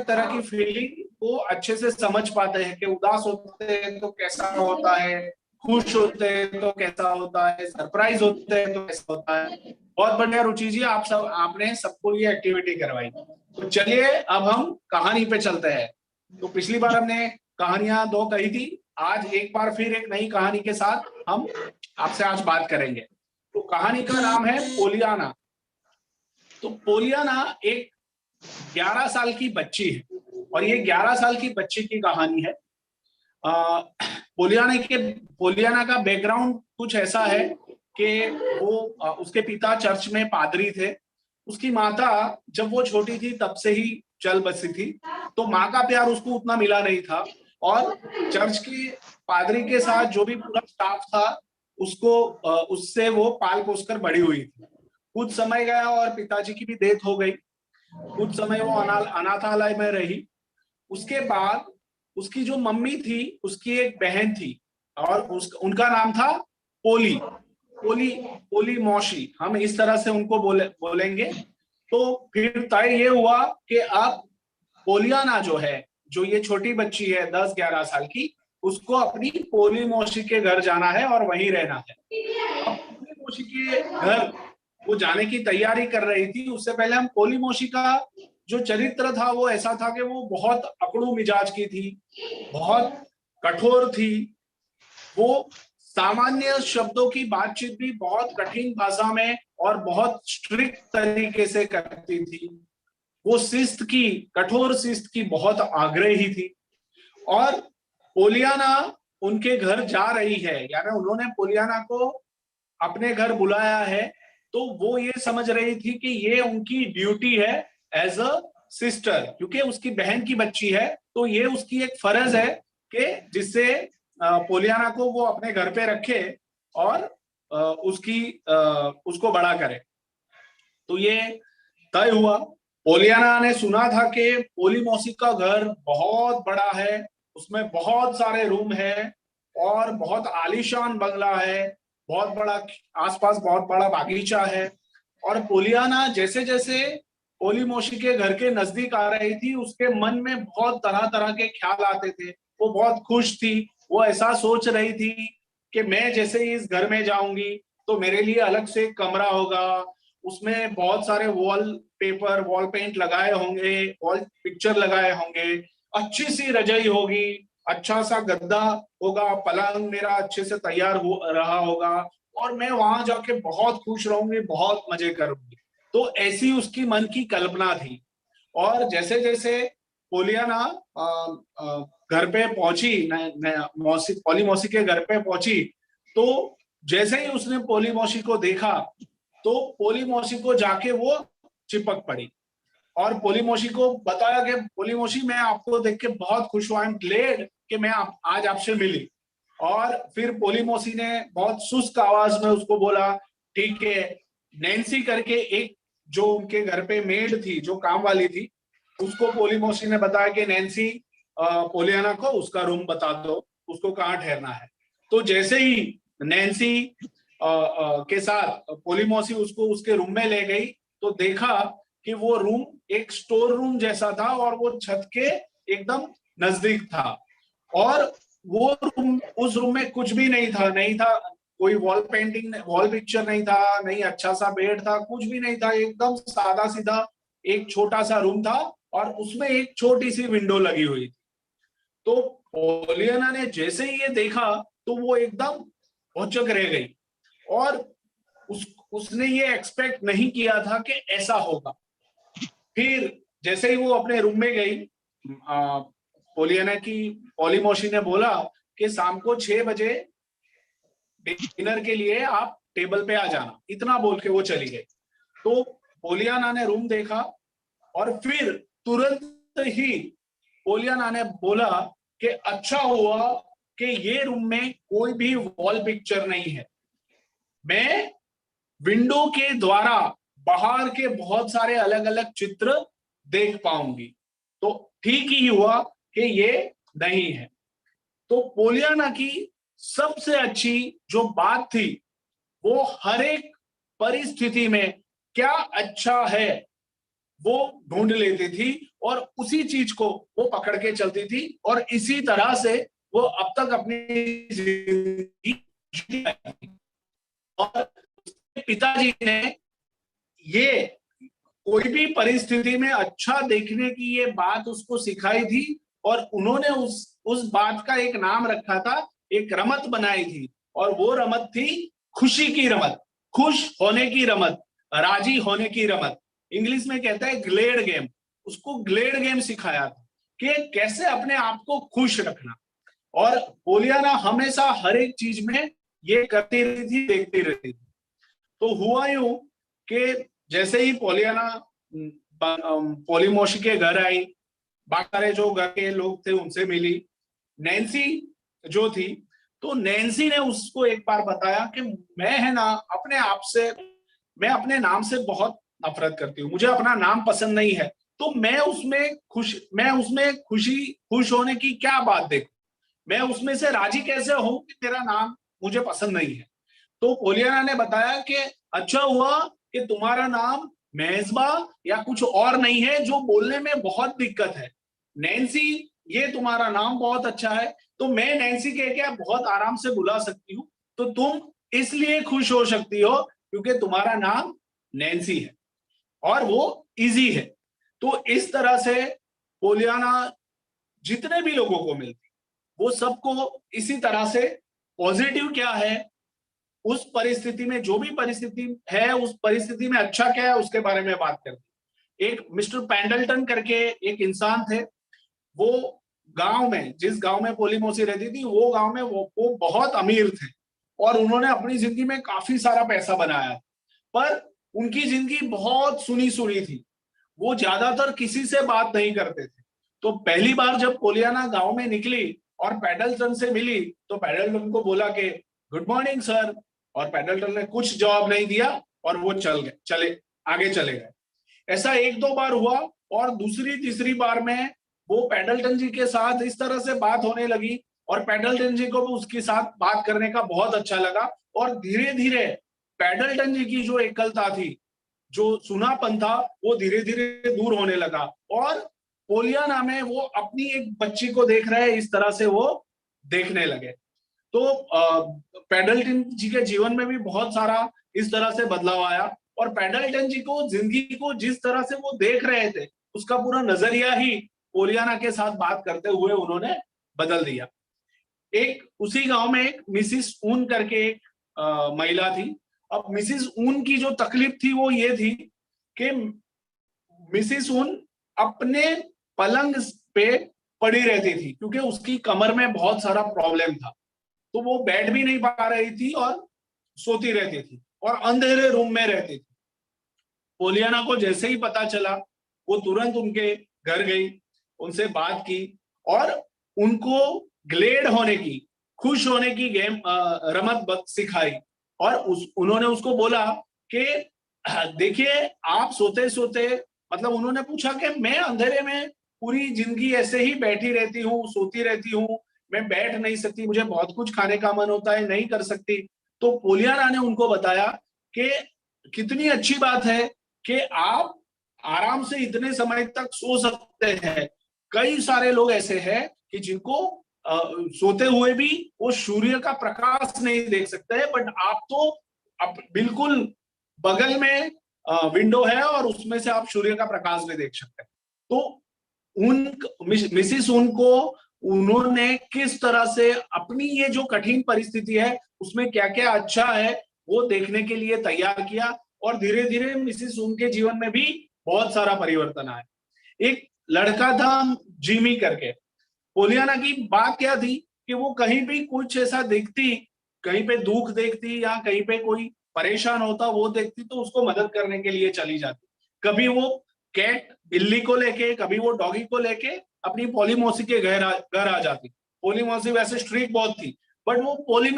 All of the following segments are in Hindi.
तरह की फीलिंग वो अच्छे से समझ पाते हैं कि उदास होते हैं तो कैसा होता है, खुश होते हैं तो कैसा होता है, सरप्राइज होते हैं तो कैसा होता है। बहुत बढ़िया रुचि जी, आपने सबको ये एक्टिविटी करवाई। तो चलिए अब हम कहानी पे चलते हैं। तो पिछली बार हमने कहानियां 2 कही थी, आज एक बार फिर एक नई कहानी के साथ हम आपसे आज बात करेंगे। तो कहानी का नाम है पोलियाना। तो पोलियाना एक 11 साल की बच्ची है और ये 11 साल की बच्ची की कहानी है। पोलियाना का बैकग्राउंड कुछ ऐसा है कि वो उसके पिता चर्च में पादरी थे। उसकी माता जब वो छोटी थी तब से ही चल बसी थी, तो माँ का प्यार उसको उतना मिला नहीं था। और चर्च के पादरी के साथ जो भी पूरा स्टाफ था उसको उससे वो पाल पोस कर बड़ी हुई थी। कुछ समय गया और पिताजी की भी डेथ हो गई। कुछ समय वो अनाथालय में रही। उसके बाद उसकी जो मम्मी थी उसकी एक बहन थी और उनका नाम था पोली पोली पोली मौसी, हम इस तरह से उनको बोलेंगे। तो फिर तय ये हुआ कि अब पोलियाना जो है, जो ये छोटी बच्ची है 10-11 साल की, उसको अपनी पोली मौसी के घर जाना है और वहीं रहना है। अब पोली मौसी के घर वो जाने की तैयारी कर रही थी। उससे पहले हम पोली मौसी का जो चरित्र था वो ऐसा था कि वो बहुत अकड़ू मिजाज की थी, बहुत कठोर थी। वो सामान्य शब्दों की बातचीत भी बहुत कठिन भाषा में और बहुत स्ट्रिक्ट तरीके से करती थी। वो शिस्त की, कठोर शिस्त की बहुत आग्रही थी। और पोलियाना उनके घर जा रही है, यानी उन्होंने पोलियाना को अपने घर बुलाया है, तो वो ये समझ रही थी कि ये उनकी ड्यूटी है एज अ सिस्टर, क्योंकि उसकी बहन की बच्ची है। तो ये उसकी एक फर्ज है कि जिससे पोलियाना को वो अपने घर पे रखे और उसको बड़ा करे। तो ये तय हुआ। पोलियाना ने सुना था कि पोली मौसी का घर बहुत बड़ा है, उसमें बहुत सारे रूम है और बहुत आलीशान बंगला है, बहुत बड़ा, आसपास बहुत बड़ा बागीचा है। और पोलियाना जैसे जैसे पोली मौसी के घर के नजदीक आ रही थी उसके मन में बहुत तरह तरह के ख्याल आते थे। वो बहुत खुश थी। वो ऐसा सोच रही थी कि मैं जैसे ही इस घर में जाऊंगी तो मेरे लिए अलग से कमरा होगा, उसमें बहुत सारे वॉल पेपर, वॉल पेंट लगाए होंगे, वॉल पिक्चर लगाए होंगे, अच्छी सी रजाई होगी, अच्छा सा गद्दा होगा, पलंग मेरा अच्छे से तैयार हो रहा होगा और मैं वहां जाके बहुत खुश रहूंगी, बहुत मजे करूंगी। तो ऐसी उसकी मन की कल्पना थी। और जैसे जैसे पोलियाना घर पे पहुंची, मौसी, पोली मौसी के घर पे पहुंची, तो जैसे ही उसने पोली मौसी को देखा तो पोली मौसी को जाके वो चिपक पड़ी और पोली मौसी को बताया कि पोली मौसी मैं आपको देख के बहुत खुश हुआ, आई एम ग्लेड कि मैं आज आपसे मिली। और फिर पोली मौसी ने बहुत सुस्त आवाज में उसको बोला, ठीक है। नैन्सी करके एक जो उनके घर पे मेड थी, जो काम वाली थी, उसको पोली मौसी ने बताया कि नैन्सी, पोलियाना को उसका रूम बता दो, उसको कहाँ ठहरना है। तो जैसे ही नैन्सी के साथ पोली मौसी उसको उसके रूम में ले गई तो देखा कि वो रूम एक स्टोर रूम जैसा था और वो छत के एकदम नजदीक था। और वो रूम, उस रूम में कुछ भी नहीं था, नहीं था कोई वॉल पेंटिंग, वॉल पिक्चर नहीं था, नहीं अच्छा सा बेड था, कुछ भी नहीं था, एकदम सादा सीधा एक छोटा सा रूम था और उसमें एक छोटी सी विंडो लगी हुई थी। तो पोलियाना ने जैसे ही ये देखा तो वो एकदम भौचक रह गई और उसने ये एक्सपेक्ट नहीं किया था कि ऐसा होगा। फिर जैसे ही वो अपने रूम में गई, पोलियाना की पोली मौसी ने बोला कि शाम को 6 बजे डिनर के लिए आप टेबल पे आ जाना, इतना बोल के वो चली गई। तो पोलियाना ने रूम देखा और फिर तुरंत ही पोलियाना ने बोला कि अच्छा हुआ कि ये रूम में कोई भी वॉल पिक्चर नहीं है, मैं विंडो के द्वारा बाहर के बहुत सारे अलग अलग चित्र देख पाऊंगी। तो ठीक ही हुआ कि ये नहीं है। तो पोलियाना की सबसे अच्छी जो बात थी वो हर एक परिस्थिति में क्या अच्छा है वो ढूंढ लेती थी और उसी चीज को वो पकड़ के चलती थी, और इसी तरह से वो अब तक अपनी जिंदगी जीती आई थी। और उसके पिताजी ने ये कोई भी परिस्थिति में अच्छा देखने की ये बात उसको सिखाई थी, और उन्होंने उस बात का एक नाम रखा था, एक रमत बनाई थी, और वो रमत थी खुशी की रमत, खुश होने की रमत, राजी होने की रमत। इंग्लिश में कहता है ग्लेड गेम। उसको ग्लेड गेम सिखाया था कि कैसे अपने आप को खुश रखना। और पोलियाना हमेशा हर एक चीज में ये करती रहती थी, देखती रहती थी। तो हुआ यूं कि जैसे ही पोलियाना पोली मौसी के घर आई, बाकी सारे जो घर के लोग थे उनसे मिली, नैन्सी जो थी, तो नैन्सी ने उसको एक बार बताया कि मैं है ना अपने आप से, मैं अपने नाम से बहुत नफरत करती हूँ, मुझे अपना नाम पसंद नहीं है। तो मैं उसमें खुश होने की क्या बात देखूं, मैं उसमें से राजी कैसे हूं कि तेरा नाम मुझे पसंद नहीं है। तो पोलियाना ने बताया कि अच्छा हुआ कि तुम्हारा नाम मेजबा या कुछ और नहीं है, जो बोलने में बहुत दिक्कत है। नैन्सी, ये तुम्हारा नाम बहुत अच्छा है, तो मैं नैन्सी कह के बहुत आराम से बुला सकती हूँ। तो तुम इसलिए खुश हो सकती हो क्योंकि तुम्हारा नाम नैन्सी है और वो इजी है। तो इस तरह से पोलियाना जितने भी लोगों को मिलती, वो सबको इसी तरह से पॉजिटिव क्या है उस परिस्थिति में, जो भी परिस्थिति है उस परिस्थिति में अच्छा क्या है उसके बारे में बात करती। एक मिस्टर पेंडल्टन करके एक इंसान थे, वो गांव में, जिस गांव में पोली मौसी रहती थी, वो गांव में वो बहुत अमीर थे और उन्होंने अपनी जिंदगी में काफी सारा पैसा बनाया, पर उनकी जिंदगी बहुत सुनी सुनी थी। वो ज्यादातर किसी से बात नहीं करते थे। तो पहली बार जब पोलियाना गांव में निकली और पेडल्टन से मिली, तो पेडल्टन को बोला कि गुड मॉर्निंग सर, और पेडल्टन ने कुछ जवाब नहीं दिया और वो आगे चले गए। ऐसा एक दो बार हुआ, और दूसरी तीसरी बार में वो पेडल्टन जी के साथ इस तरह से बात होने लगी, और पेडल्टन जी को भी उसके साथ बात करने का बहुत अच्छा लगा। और धीरे धीरे पेडल्टन जी की जो एकलता थी, जो सुनापन था, वो धीरे धीरे दूर होने लगा, और पोलियाना में वो अपनी एक बच्ची को देख रहे, इस तरह से वो देखने लगे। तो पेडल्टन जी के जीवन में भी बहुत सारा इस तरह से बदलाव आया, और पेडल्टन जी को जिंदगी को जिस तरह से वो देख रहे थे, उसका पूरा नजरिया ही पोलियाना के साथ बात करते हुए उन्होंने बदल दिया। एक उसी गांव में एक मिसिस ऊन करके एक महिला थी। अब मिसिस ऊन की जो तकलीफ थी वो ये थी कि मिसिस ऊन अपने पलंग पे पड़ी रहती थी, क्योंकि उसकी कमर में बहुत सारा प्रॉब्लम था। तो वो बैठ भी नहीं पा रही थी और सोती रहती थी और अंधेरे रूम में रहती थी। पोलियाना को जैसे ही पता चला, वो तुरंत उनके घर गई, उनसे बात की, और उनको ग्लेड होने की, खुश होने की रमत सिखाई। और उन्होंने उसको बोला कि देखिए, आप सोते सोते, मतलब उन्होंने पूछा कि मैं अंधेरे में पूरी जिंदगी ऐसे ही बैठी रहती हूँ, सोती रहती हूँ, मैं बैठ नहीं सकती, मुझे बहुत कुछ खाने का मन होता है, नहीं कर सकती। तो पोलियाना ने उनको बताया कि कितनी अच्छी बात है कि आप आराम से इतने समय तक सो सकते हैं। कई सारे लोग ऐसे हैं कि जिनको सोते हुए भी वो सूर्य का प्रकाश नहीं देख सकते हैं, बट आप तो बिल्कुल बगल में विंडो है और उसमें से आप सूर्य का प्रकाश भी देख सकते हैं। तो उन मिसिस उनको उन्होंने किस तरह से अपनी ये जो कठिन परिस्थिति है उसमें क्या क्या अच्छा है वो देखने के लिए तैयार किया, और धीरे धीरे मिसिस उनके जीवन में भी बहुत सारा परिवर्तन आया। एक लड़का था जिमी करके। पोलियाना की बात क्या थी कि वो कहीं भी कुछ ऐसा देखती, कहीं पे दुख देखती या कहीं पे कोई परेशान होता वो देखती, तो उसको मदद करने के लिए चली जाती। कभी वो कैट बिल्ली को लेके, कभी वो डॉगी को लेके अपनी पोली मौसी के घर आ जाती। पोली मौसी वैसे स्ट्रिक्ट बहुत थी, बट वो पोली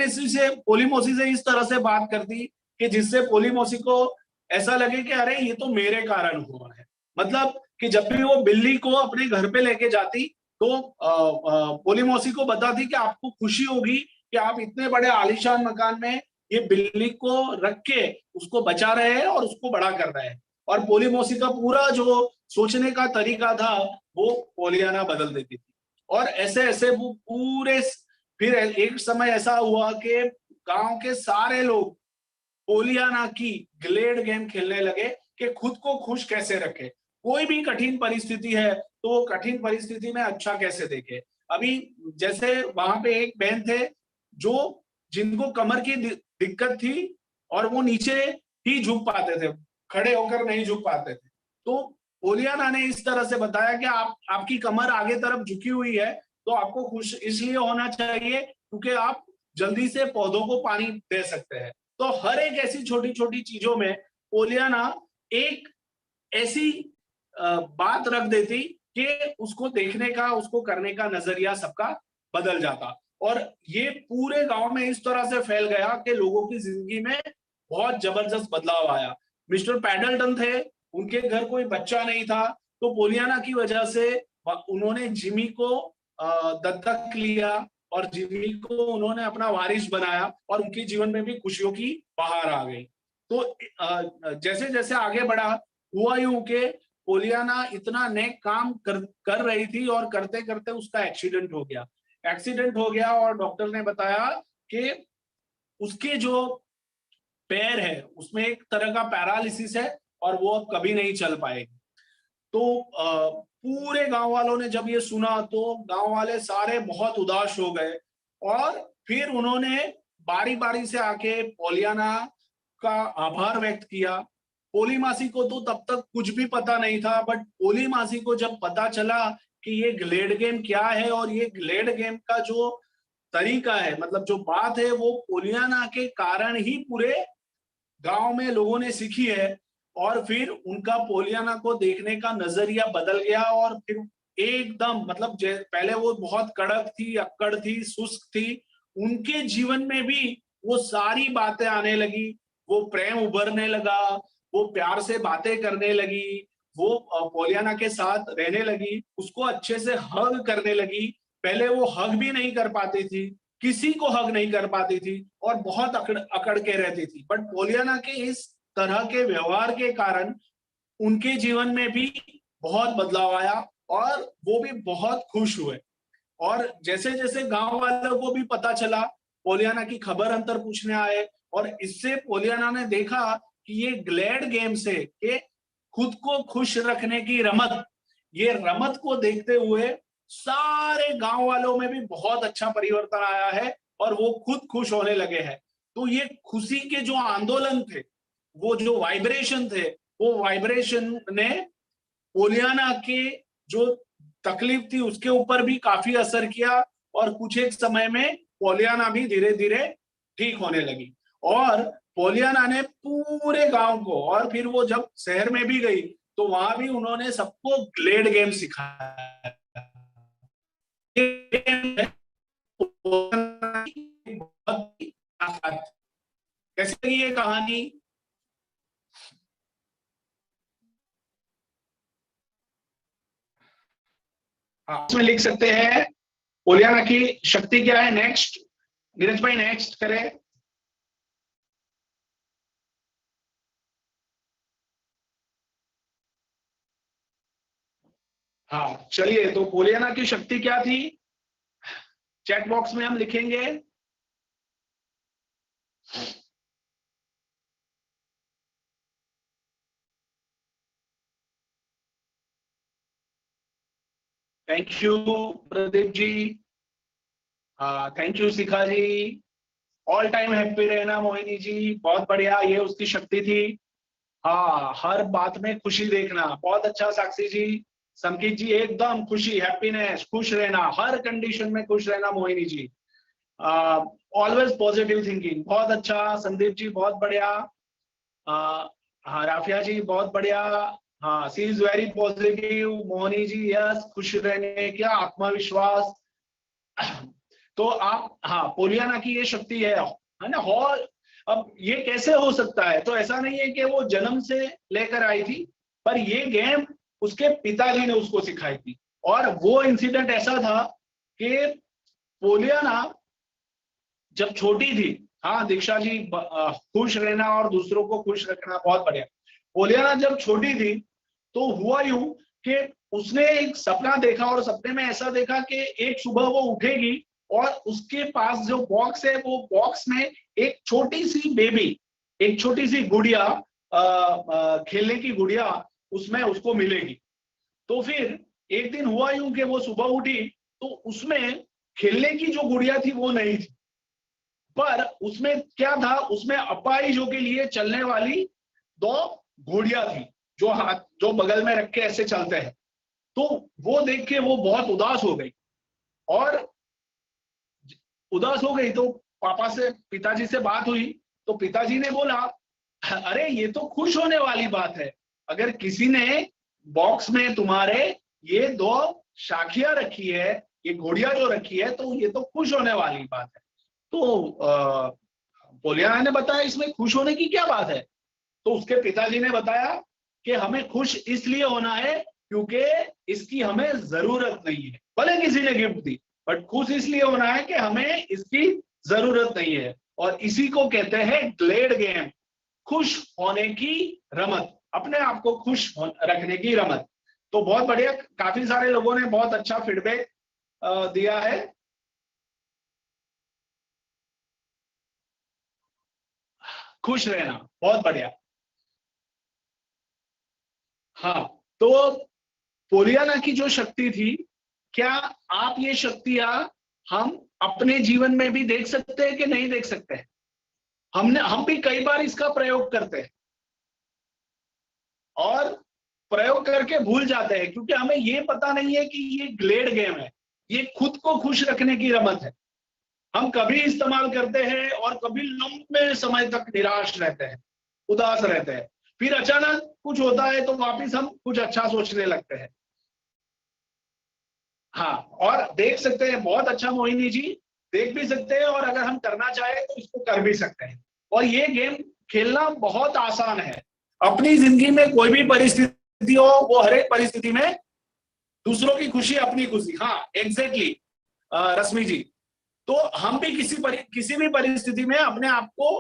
मौसी से इस तरह से बात करती कि जिससे पोली मौसी को ऐसा लगे कि अरे ये तो मेरे कारण हुआ है। मतलब कि जब भी वो बिल्ली को अपने घर पे लेके जाती, तो पोली मौसी को बताती कि आपको खुशी होगी कि आप इतने बड़े आलीशान मकान में ये बिल्ली को रख के उसको बचा रहे हैं और उसको बड़ा कर रहे हैं। और पोलीमोसी का पूरा जो सोचने का तरीका था वो पोलियाना बदल देती थी। और ऐसे ऐसे वो पूरे, फिर एक समय ऐसा हुआ कि गांव के सारे लोग पोलियाना की ग्लेड गेम खेलने लगे कि खुद को खुश कैसे रखे, कोई भी कठिन परिस्थिति है तो वो कठिन परिस्थिति में अच्छा कैसे देखे। अभी जैसे वहां पे एक बहन थे जो जिनको कमर की दिक्कत थी और वो नीचे ही झुक पाते थे, खड़े होकर नहीं झुक पाते थे। तो पोलियाना ने इस तरह से बताया कि आपकी कमर आगे तरफ झुकी हुई है तो आपको खुश इसलिए होना चाहिए क्योंकि आप जल्दी से पौधों को पानी दे सकते हैं। तो हर एक ऐसी छोटी छोटी चीजों में पोलियाना एक ऐसी बात रख देती कि उसको देखने का, उसको करने का नजरिया सबका बदल जाता। और ये पूरे गांव में इस तरह से फैल गया कि लोगों की जिंदगी में बहुत जबरदस्त बदलाव आया। मिस्टर पैडल्टन थे, उनके घर कोई बच्चा नहीं था, तो पोलियाना की वजह से उन्होंने जिमी को दत्तक लिया और जिमी को उन्होंने अपना वारिस बनाया और उनके जीवन में भी खुशियों की बहार आ गई। तो जैसे जैसे आगे बढ़ा, हुआ यूं के पोलियाना इतना नेक काम कर रही थी और करते करते उसका एक्सीडेंट हो गया। एक्सीडेंट हो गया और डॉक्टर ने बताया कि उसके जो पैर है उसमें एक तरह का पैरालिसिस है और वो अब कभी नहीं चल पाएगी। तो पूरे गांव वालों ने जब ये सुना तो गांव वाले सारे बहुत उदास हो गए और फिर उन्होंने बारी बारी से आके पोलियाना का आभार व्यक्त किया। पोली मासी को तो तब तक कुछ भी पता नहीं था, बट पोली मासी को जब पता चला कि ये ग्लेड गेम क्या है और ये ग्लेड गेम का जो तरीका है, मतलब जो बात है, वो पोलियाना के कारण ही पूरे गांव में लोगों ने सीखी है। और फिर उनका पोलियाना को देखने का नजरिया बदल गया और फिर एकदम, मतलब पहले वो बहुत कड़क थी, अक्कड़ थी, सुस्त थी, उनके जीवन में भी वो सारी बातें आने लगी। वो प्रेम उभरने लगा, वो प्यार से बातें करने लगी, वो पोलियाना के साथ रहने लगी, उसको अच्छे से हग करने लगी। पहले वो हग भी नहीं कर पाती थी, किसी को हग नहीं कर पाती थी और बहुत अकड़ अकड़ के रहती थी। बट पोलियाना के इस तरह के व्यवहार के कारण उनके जीवन में भी बहुत बदलाव आया और वो भी बहुत खुश हुए। और जैसे जैसे गांव वालों को भी पता चला, पोलियाना की खबर अंतर पूछने आए और इससे पोलियाना ने देखा कि ये ग्लेड गेम से कि खुद को खुश रखने की रमत, ये रमत को देखते हुए सारे गांव वालों में भी बहुत अच्छा परिवर्तन आया है और वो खुद खुश होने लगे हैं। तो ये खुशी के जो आंदोलन थे, वो जो वाइब्रेशन थे, वो वाइब्रेशन ने पोलियाना के जो तकलीफ थी उसके ऊपर भी काफी असर किया और कुछ एक समय में पोलियाना भी धीरे धीरे ठीक होने लगी। और पोलियाना ने पूरे गांव को, और फिर वो जब शहर में भी गई तो वहां भी उन्होंने सबको ग्लेड गेम सिखाया। कैसी लगी ये कहानी? हाँ, इसमें लिख सकते हैं पोलियाना की शक्ति क्या है। नेक्स्ट नीरज भाई, नेक्स्ट करें। हाँ चलिए, तो पोलियाना की शक्ति क्या थी, चैट बॉक्स में हम लिखेंगे। Thank you Pradeep ji, thank you Shikha ji, all time happy रहना मोहिनी जी, बहुत बढ़िया, ये उसकी शक्ति थी। हाँ, हर बात में खुशी देखना, बहुत अच्छा साक्षी जी। संकित जी एकदम खुशी, हैप्पीनेस, खुश रहना, हर कंडीशन में खुश रहना मोहिनी जी। ऑलवेज पॉजिटिव थिंकिंग, बहुत अच्छा संदीप जी, बहुत बढ़िया। हाँ राफिया जी बहुत बढ़िया। हाँ, she is very positive Mohini ji, yes, खुश रहने का आत्मविश्वास। तो आप, हाँ, पोलियाना की ये शक्ति है ना। हॉल, अब ये कैसे हो सकता है, तो ऐसा नहीं है कि वो जन्म से लेकर आई थी, पर ये गेम उसके पिताजी ने उसको सिखाई थी। और वो इंसिडेंट ऐसा था कि पोलियाना जब छोटी थी, हाँ दीक्षा जी, खुश रहना और दूसरों को खुश रखना, बहुत बढ़िया। पोलियाना जब छोटी थी तो हुआ यूं कि उसने एक सपना देखा, और सपने में ऐसा देखा कि एक सुबह वो उठेगी और उसके पास जो बॉक्स है, वो बॉक्स में एक छोटी सी बेबी, एक छोटी सी गुड़िया, खेलने की गुड़िया उसमें उसको मिलेगी। तो फिर एक दिन हुआ यूं कि वो सुबह उठी तो उसमें खेलने की जो गुड़िया थी वो नहीं थी, पर उसमें क्या था, उसमें अपाहिजों के लिए चलने वाली दो घोड़ियां थी, जो हाथ जो बगल में रख के ऐसे चलते हैं। तो वो देख के वो बहुत उदास हो गई, और उदास हो गई तो पापा से, पिताजी से बात हुई, तो पिताजी ने बोला, अरे ये तो खुश होने वाली बात है, अगर किसी ने बॉक्स में तुम्हारे ये दो शाखियां रखी है, ये घोड़ियां जो रखी है, तो ये तो खुश होने वाली बात है। तो पोलियाना ने बताया, इसमें खुश होने की क्या बात है? तो उसके पिताजी ने बताया कि हमें खुश इसलिए होना है क्योंकि इसकी हमें जरूरत नहीं है, भले किसी ने गिफ्ट दी, बट खुश इसलिए होना है कि हमें इसकी जरूरत नहीं है। और इसी को कहते हैं ग्लेड गेम, खुश होने की रमत, अपने आप को खुश रखने की रमत। तो बहुत बढ़िया, काफी सारे लोगों ने बहुत अच्छा फीडबैक दिया है। खुश रहना, बहुत बढ़िया। हाँ, तो पोलियाना की जो शक्ति थी, क्या आप ये शक्तियां हम अपने जीवन में भी देख सकते हैं कि नहीं देख सकते हैं? हम भी कई बार इसका प्रयोग करते हैं, और प्रयोग करके भूल जाते हैं, क्योंकि हमें ये पता नहीं है कि ये ग्लेड गेम है, ये खुद को खुश रखने की रमत है। हम कभी इस्तेमाल करते हैं और कभी लंबे समय तक निराश रहते हैं, उदास रहते हैं, फिर अचानक कुछ होता है तो वापिस हम कुछ अच्छा सोचने लगते हैं। हाँ, और देख सकते हैं, बहुत अच्छा मोहिनी जी, देख भी सकते हैं, और अगर हम करना चाहें तो इसको कर भी सकते हैं। और ये गेम खेलना बहुत आसान है। अपनी जिंदगी में कोई भी परिस्थिति हो, वो हर एक परिस्थिति में दूसरों की खुशी अपनी खुशी, हाँ एग्जैक्टली, रश्मि जी। तो हम भी किसी भी परिस्थिति में अपने आप को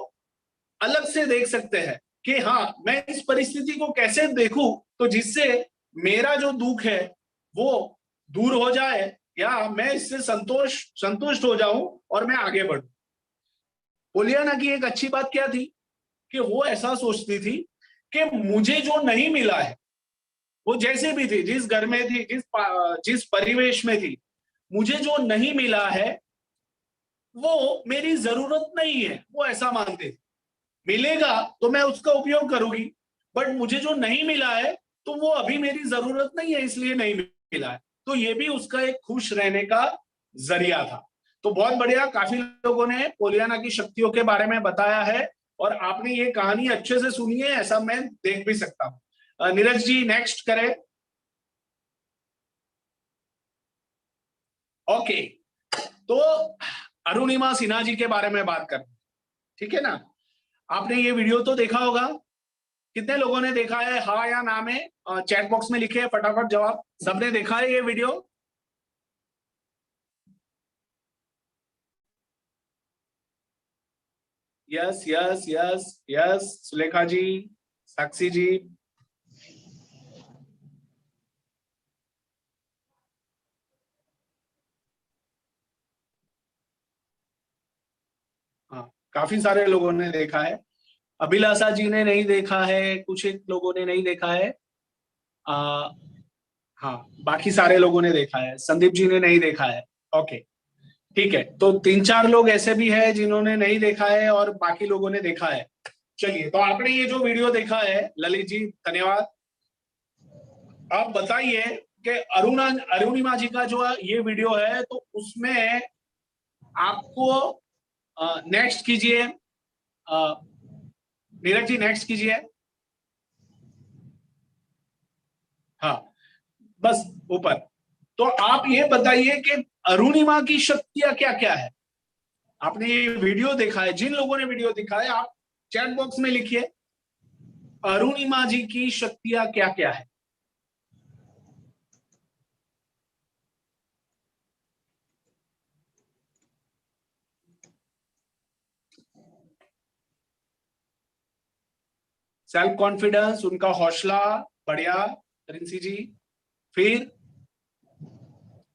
अलग से देख सकते हैं कि हाँ, मैं इस परिस्थिति को कैसे देखूं तो जिससे मेरा जो दुख है वो दूर हो जाए, या मैं इससे संतुष्ट हो जाऊं और मैं आगे बढ़ूं। पोलियाना की एक अच्छी बात क्या थी कि वो ऐसा सोचती थी कि मुझे जो नहीं मिला है, वो जैसे भी थी, जिस घर में थी, जिस परिवेश में थी, मुझे जो नहीं मिला है वो मेरी जरूरत नहीं है, वो ऐसा मानते थे। मिलेगा तो मैं उसका उपयोग करूंगी, बट मुझे जो नहीं मिला है तो वो अभी मेरी जरूरत नहीं है, इसलिए नहीं मिला है। तो ये भी उसका एक खुश रहने का जरिया था। तो बहुत बढ़िया, काफी लोगों ने पोलियाना की शक्तियों के बारे में बताया है, और आपने ये कहानी अच्छे से सुनी है, ऐसा मैं देख भी सकता हूँ। नीरज जी नेक्स्ट करें। ओके, तो अरुणिमा सिन्हा जी के बारे में बात कर, ठीक है ना? आपने ये वीडियो तो देखा होगा, कितने लोगों ने देखा है, हाँ या ना में चैट बॉक्स में लिखे फटाफट जवाब। सबने देखा है ये video? Yes yes yes yes, Sulekha ji, Sakshi ji. हाँ, काफी सारे लोगों ने देखा है। अभिलाषा जी ने नहीं देखा है, कुछ एक लोगों ने नहीं देखा है। आ, हाँ, बाकी सारे लोगों ने देखा है, संदीप जी ने नहीं देखा है। ओके, ठीक है, तो तीन चार लोग ऐसे भी है जिन्होंने नहीं देखा है और बाकी लोगों ने देखा है। चलिए, तो आपने ये जो वीडियो देखा है, ललित जी धन्यवाद। आप बताइए कि अरुणिमा जी का जो ये वीडियो है, तो उसमें आपको नेक्स्ट कीजिए, नीरज जी नेक्स्ट कीजिए। हाँ, बस ऊपर। तो आप ये बताइए कि अरुणिमा की शक्तियां क्या क्या है? आपने ये वीडियो देखा है, जिन लोगों ने वीडियो देखा है, आप चैट बॉक्स में लिखिए अरुणिमा जी की शक्तियां क्या क्या है। सेल्फ कॉन्फिडेंस, उनका हौसला, बढ़िया रिंसी जी। फिर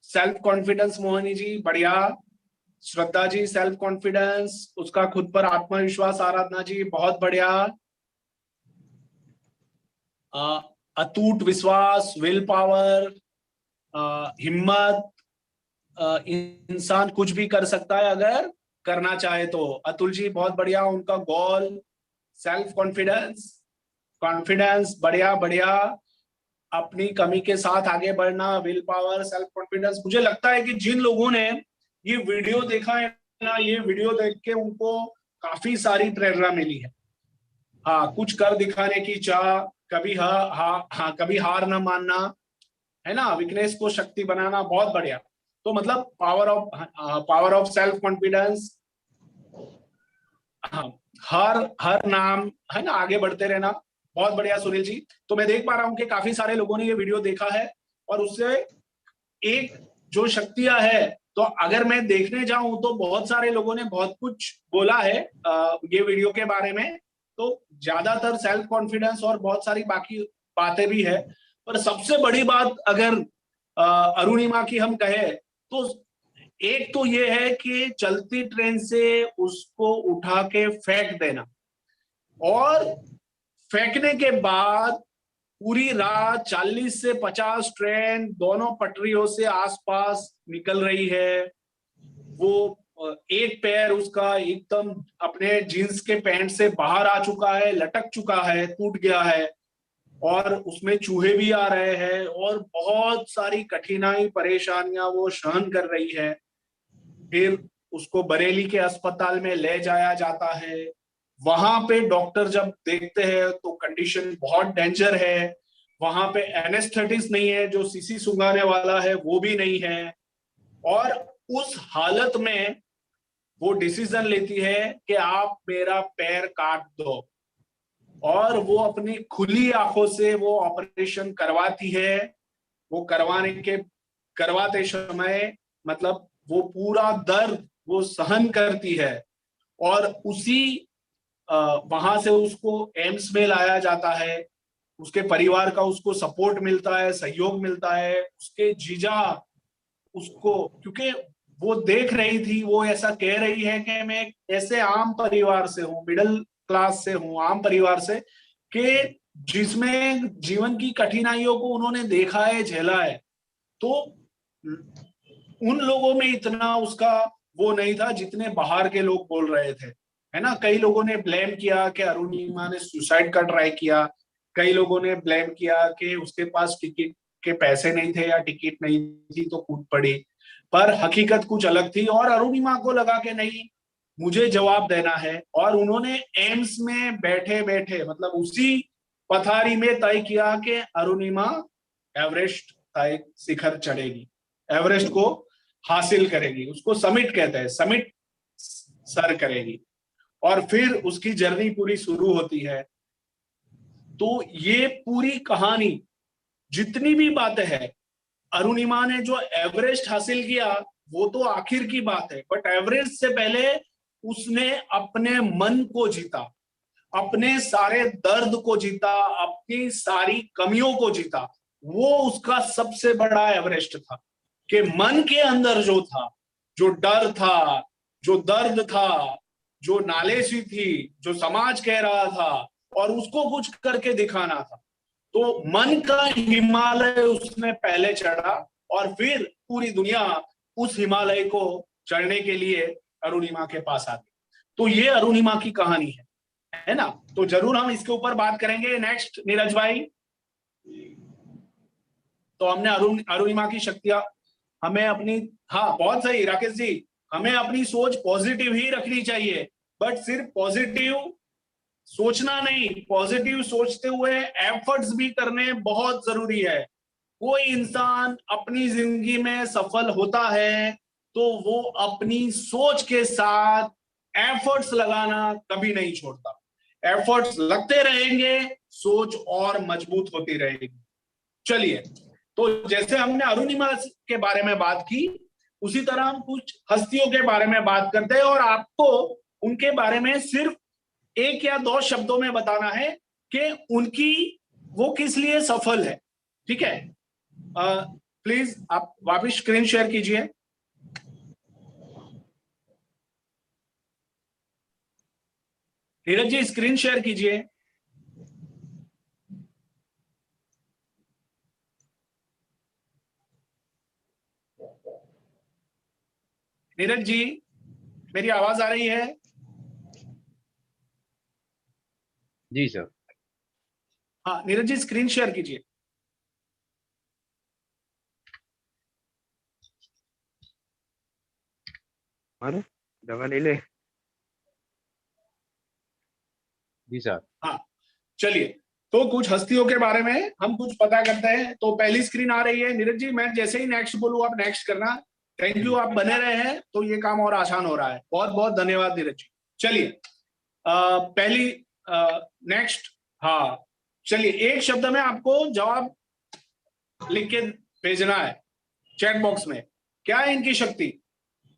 सेल्फ कॉन्फिडेंस मोहिनी जी, बढ़िया। श्रद्धा जी सेल्फ कॉन्फिडेंस, उसका खुद पर आत्मविश्वास, आराधना जी बहुत बढ़िया। अटूट विश्वास, विल पावर, हिम्मत, इंसान कुछ भी कर सकता है अगर करना चाहे तो। अतुल जी बहुत बढ़िया, उनका गोल, सेल्फ कॉन्फिडेंस, कॉन्फिडेंस, बढ़िया बढ़िया। अपनी कमी के साथ आगे बढ़ना, विल पावर, सेल्फ कॉन्फिडेंस। मुझे लगता है कि जिन लोगों ने ये वीडियो देखा है ना, ये वीडियो देख के उनको काफी सारी प्रेरणा मिली है। हाँ, कुछ कर दिखाने की चाह, कभी कभी हार न मानना, है ना, वीकनेस को शक्ति बनाना, बहुत बढ़िया। तो मतलब पावर ऑफ सेल्फ कॉन्फिडेंस, हाँ, हर हर नाम, है ना, आगे बढ़ते रहना, बहुत बढ़िया सुनील जी। तो मैं देख पा रहा हूँ कि काफी सारे लोगों ने ये वीडियो देखा है और उससे एक जो शक्तियां है, तो अगर मैं देखने जाऊं तो बहुत सारे लोगों ने बहुत कुछ बोला है ये वीडियो के बारे में। तो ज्यादातर सेल्फ कॉन्फिडेंस और बहुत सारी बाकी बातें भी है, पर सबसे बड़ी बात अगर अरुणिमा की हम कहे तो एक तो ये है कि चलती ट्रेन से उसको उठा के फेंक देना, और फेंकने के बाद पूरी रात 40 से 50 ट्रेन दोनों पटरियों से आसपास निकल रही है। वो एक पैर उसका एकदम अपने जींस के पैंट से बाहर आ चुका है, लटक चुका है, टूट गया है, और उसमें चूहे भी आ रहे हैं और बहुत सारी कठिनाई परेशानियां वो सहन कर रही है। फिर उसको बरेली के अस्पताल में ले जाया जाता है। वहां पे डॉक्टर जब देखते हैं तो कंडीशन बहुत डेंजर है। वहां पे एनेस्थेटिस्ट नहीं है, जो सीसी सुंघाने वाला है वो भी नहीं है। और उस हालत में वो डिसीजन लेती है कि आप मेरा पैर काट दो, और वो अपनी खुली आंखों से वो ऑपरेशन करवाती है। वो करवाते समय मतलब वो पूरा दर्द वो सहन करती है, और उसी वहां से उसको एम्स में लाया जाता है। उसके परिवार का उसको सपोर्ट मिलता है, सहयोग मिलता है। उसके जीजा उसको, क्योंकि वो देख रही थी, वो ऐसा कह रही है कि मैं एक ऐसे आम परिवार से हूँ, मिडिल क्लास से हूँ, आम परिवार से, कि जिसमें जीवन की कठिनाइयों को उन्होंने देखा है, झेला है। तो उन लोगों में इतना उसका वो नहीं था जितने बाहर के लोग बोल रहे थे, है ना। कई लोगों ने ब्लेम किया कि अरुणिमा ने सुसाइड का ट्राई किया। कई लोगों ने ब्लेम किया कि उसके पास टिकट के पैसे नहीं थे या टिकट नहीं थी तो कूद पड़ी। पर हकीकत कुछ अलग थी, और अरुणिमा को लगा कि नहीं, मुझे जवाब देना है। और उन्होंने एम्स में बैठे बैठे मतलब उसी पथारी में तय किया कि अरुणिमा एवरेस्ट तय शिखर चढ़ेगी, एवरेस्ट को हासिल करेगी, उसको समिट कहते हैं, समिट सर करेगी। और फिर उसकी जर्नी पूरी शुरू होती है। तो ये पूरी कहानी, जितनी भी बातें हैं, अरुणिमा ने जो एवरेस्ट हासिल किया वो तो आखिर की बात है, बट एवरेस्ट से पहले उसने अपने मन को जीता, अपने सारे दर्द को जीता, अपनी सारी कमियों को जीता। वो उसका सबसे बड़ा एवरेस्ट था, कि मन के अंदर जो था, जो डर था, जो दर्द था, जो नालेसी थी, जो समाज कह रहा था, और उसको कुछ करके दिखाना था। तो मन का हिमालय उसने पहले चढ़ा, और फिर पूरी दुनिया उस हिमालय को चढ़ने के लिए अरुणिमा के पास आती। तो ये अरुणिमा की कहानी है ना। तो जरूर हम इसके ऊपर बात करेंगे। नेक्स्ट नीरज भाई। तो हमने अरुणिमा की शक्तियां, हमें अपनी, हाँ बहुत सही राकेश जी, हमें अपनी सोच पॉजिटिव ही रखनी चाहिए, बट सिर्फ पॉजिटिव सोचना नहीं, पॉजिटिव सोचते हुए एफर्ट्स भी करने बहुत जरूरी है। कोई इंसान अपनी जिंदगी में सफल होता है तो वो अपनी सोच के साथ एफर्ट्स लगाना कभी नहीं छोड़ता। एफर्ट्स लगते रहेंगे, सोच और मजबूत होती रहेगी। चलिए, तो जैसे हमने अरुणिमा के बारे में बात की, उसी तरह हम कुछ हस्तियों के बारे में बात करते हैं, और आपको उनके बारे में सिर्फ एक या दो शब्दों में बताना है कि उनकी वो किस लिए सफल है। ठीक है, प्लीज आप वापस स्क्रीन शेयर कीजिए। नीरज जी स्क्रीन शेयर कीजिए। नीरज जी मेरी आवाज आ रही है? जी सर। हाँ नीरज जी स्क्रीन शेयर कीजिए। अरे दवा ले ले। जी सर। हाँ चलिए, तो कुछ हस्तियों के बारे में हम कुछ पता करते हैं। तो पहली स्क्रीन आ रही है नीरज जी, मैं जैसे ही नेक्स्ट बोलूँ आप नेक्स्ट करना। थैंक यू, आप बने रहे हैं तो ये काम और आसान हो रहा है। बहुत बहुत धन्यवाद नीरज जी। चलिए पहली नेक्स्ट। हाँ चलिए, एक शब्द में आपको जवाब लिख के भेजना है चैट बॉक्स में। क्या है इनकी शक्ति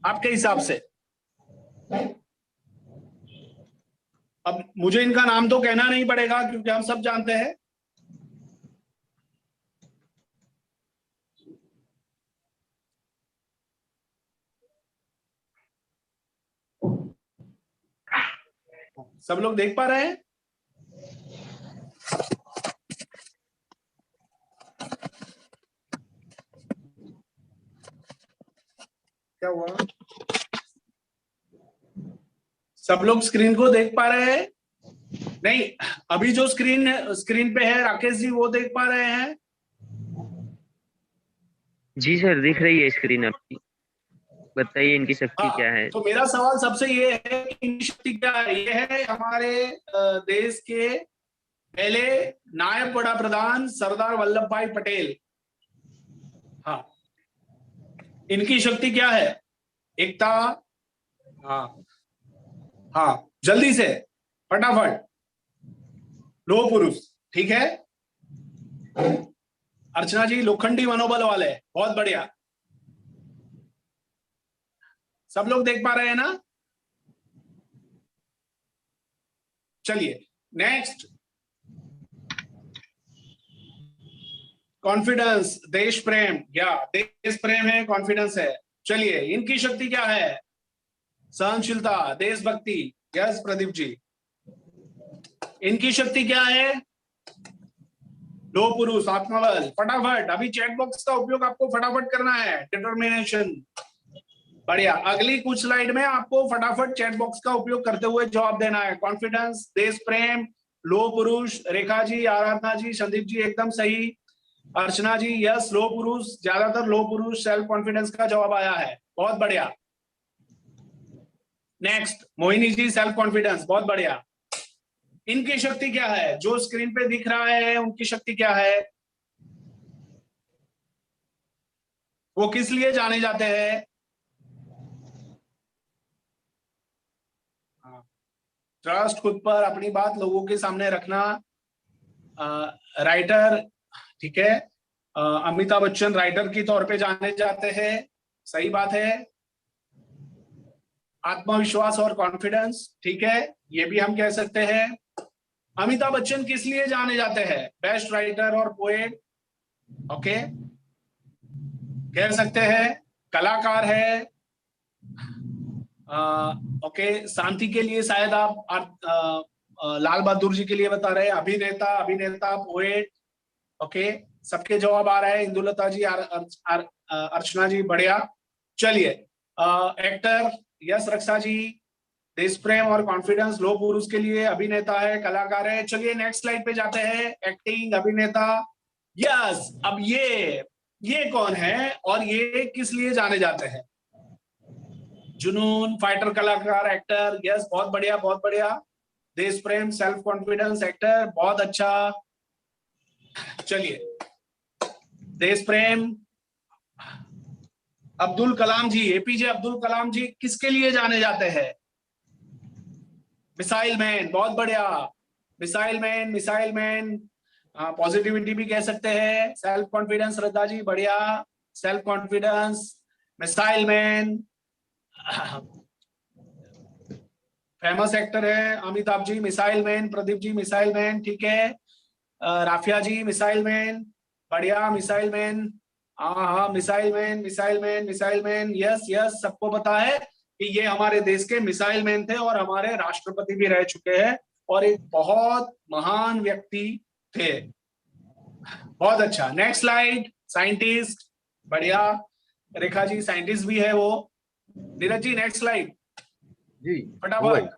आपके हिसाब से? अब मुझे इनका नाम तो कहना नहीं पड़ेगा क्योंकि हम सब जानते हैं। सब लोग देख पा रहे हैं? क्या हुआ? सब लोग स्क्रीन को देख पा रहे हैं? नहीं, अभी जो स्क्रीन पे है राकेश जी वो देख पा रहे हैं? जी सर, दिख रही है स्क्रीन आपकी। बताइए इनकी शक्ति क्या है। तो मेरा सवाल सबसे ये है कि इनकी शक्ति क्या है? ये है हमारे देश के पहले नायब बड़ा प्रधान सरदार वल्लभ भाई पटेल। हाँ, इनकी शक्ति क्या है? एकता। हाँ हाँ, जल्दी से फटाफट। लोह पुरुष, ठीक है। अर्चना जी लोखंडी मनोबल वाले, बहुत बढ़िया। सब लोग देख पा रहे हैं ना? चलिए नेक्स्ट, कॉन्फिडेंस, देश प्रेम। या देश प्रेम है, कॉन्फिडेंस है। चलिए इनकी शक्ति क्या है? सहनशीलता, देशभक्ति। यस प्रदीप जी। इनकी शक्ति क्या है? लोह पुरुष, आत्मबल। फटाफट, अभी चैट बॉक्स का उपयोग आपको फटाफट करना है। डिटर्मिनेशन, बढ़िया। अगली कुछ स्लाइड में आपको फटाफट चैट बॉक्स का उपयोग करते हुए जवाब देना है। कॉन्फिडेंस, देश प्रेम, लोह पुरुष। रेखा जी, आराधना जी, संदीप जी एकदम सही। अर्चना जी यस, लोह पुरुष, ज्यादातर लोह पुरुष सेल्फ कॉन्फिडेंस का जवाब आया है, बहुत बढ़िया। Next Mohini ji, self confidence, बहुत बढ़िया। इनकी शक्ति क्या है? जो स्क्रीन पे दिख रहा है उनकी शक्ति क्या है? वो किस लिए जाने जाते हैं? ट्रस्ट, खुद पर अपनी बात लोगों के सामने रखना। राइटर, ठीक है। अमिताभ बच्चन राइटर के तौर पे जाने जाते हैं, सही बात है। आत्मविश्वास और कॉन्फिडेंस, ठीक है, ये भी हम कह सकते हैं। अमिताभ बच्चन किस लिए जाने जाते हैं? बेस्ट राइटर और पोएट, ओके, कह सकते हैं। कलाकार है, ओके। शांति के लिए शायद आप लाल बहादुर जी के लिए बता रहे हैं। अभिनेता, अभिनेता, पोएट, ओके। सबके जवाब आ रहे हैं। इंदुलता जी, अर्चना जी, बढ़िया। चलिए एक्टर, यस रक्षा जी। देश प्रेम और कॉन्फिडेंस, लोह पुरुष के लिए। अभिनेता है, कलाकार है। चलिए नेक्स्ट स्लाइड पे जाते हैं। एक्टिंग, अभिनेता, यस। अब ये कौन है और ये किस लिए जाने जाते हैं? जुनून, फाइटर, कलाकार, एक्टर, यस, बहुत बढ़िया बहुत बढ़िया। देश प्रेम, सेल्फ कॉन्फिडेंस, एक्टर, बहुत अच्छा। चलिए देश प्रेम, अब्दुल कलाम जी, एपीजे अब्दुल कलाम जी किसके लिए जाने जाते हैं? मिसाइल मैन, बहुत बढ़िया। Missile man, missile man, positivity भी कह सकते हैं। सेल्फ कॉन्फिडेंस, श्रद्धा जी, बढ़िया। Self confidence, missile man. Famous actor है। Amitabh ji missile man, Pradeep ji missile man, ठीक है। राफिया जी मिसाइल मैन, बढ़िया मिसाइल मैन। हाँ हाँ, missile man missile man missile man, yes yes, सबको पता है कि ये हमारे देश के मिसाइल मैन थे और हमारे राष्ट्रपति भी रह चुके हैं और एक बहुत महान व्यक्ति थे। बहुत अच्छा। नेक्स्ट स्लाइड, साइंटिस्ट, बढ़िया। रेखा जी साइंटिस्ट भी है वो। नीरज जी नेक्स्ट स्लाइड जी फटाफट।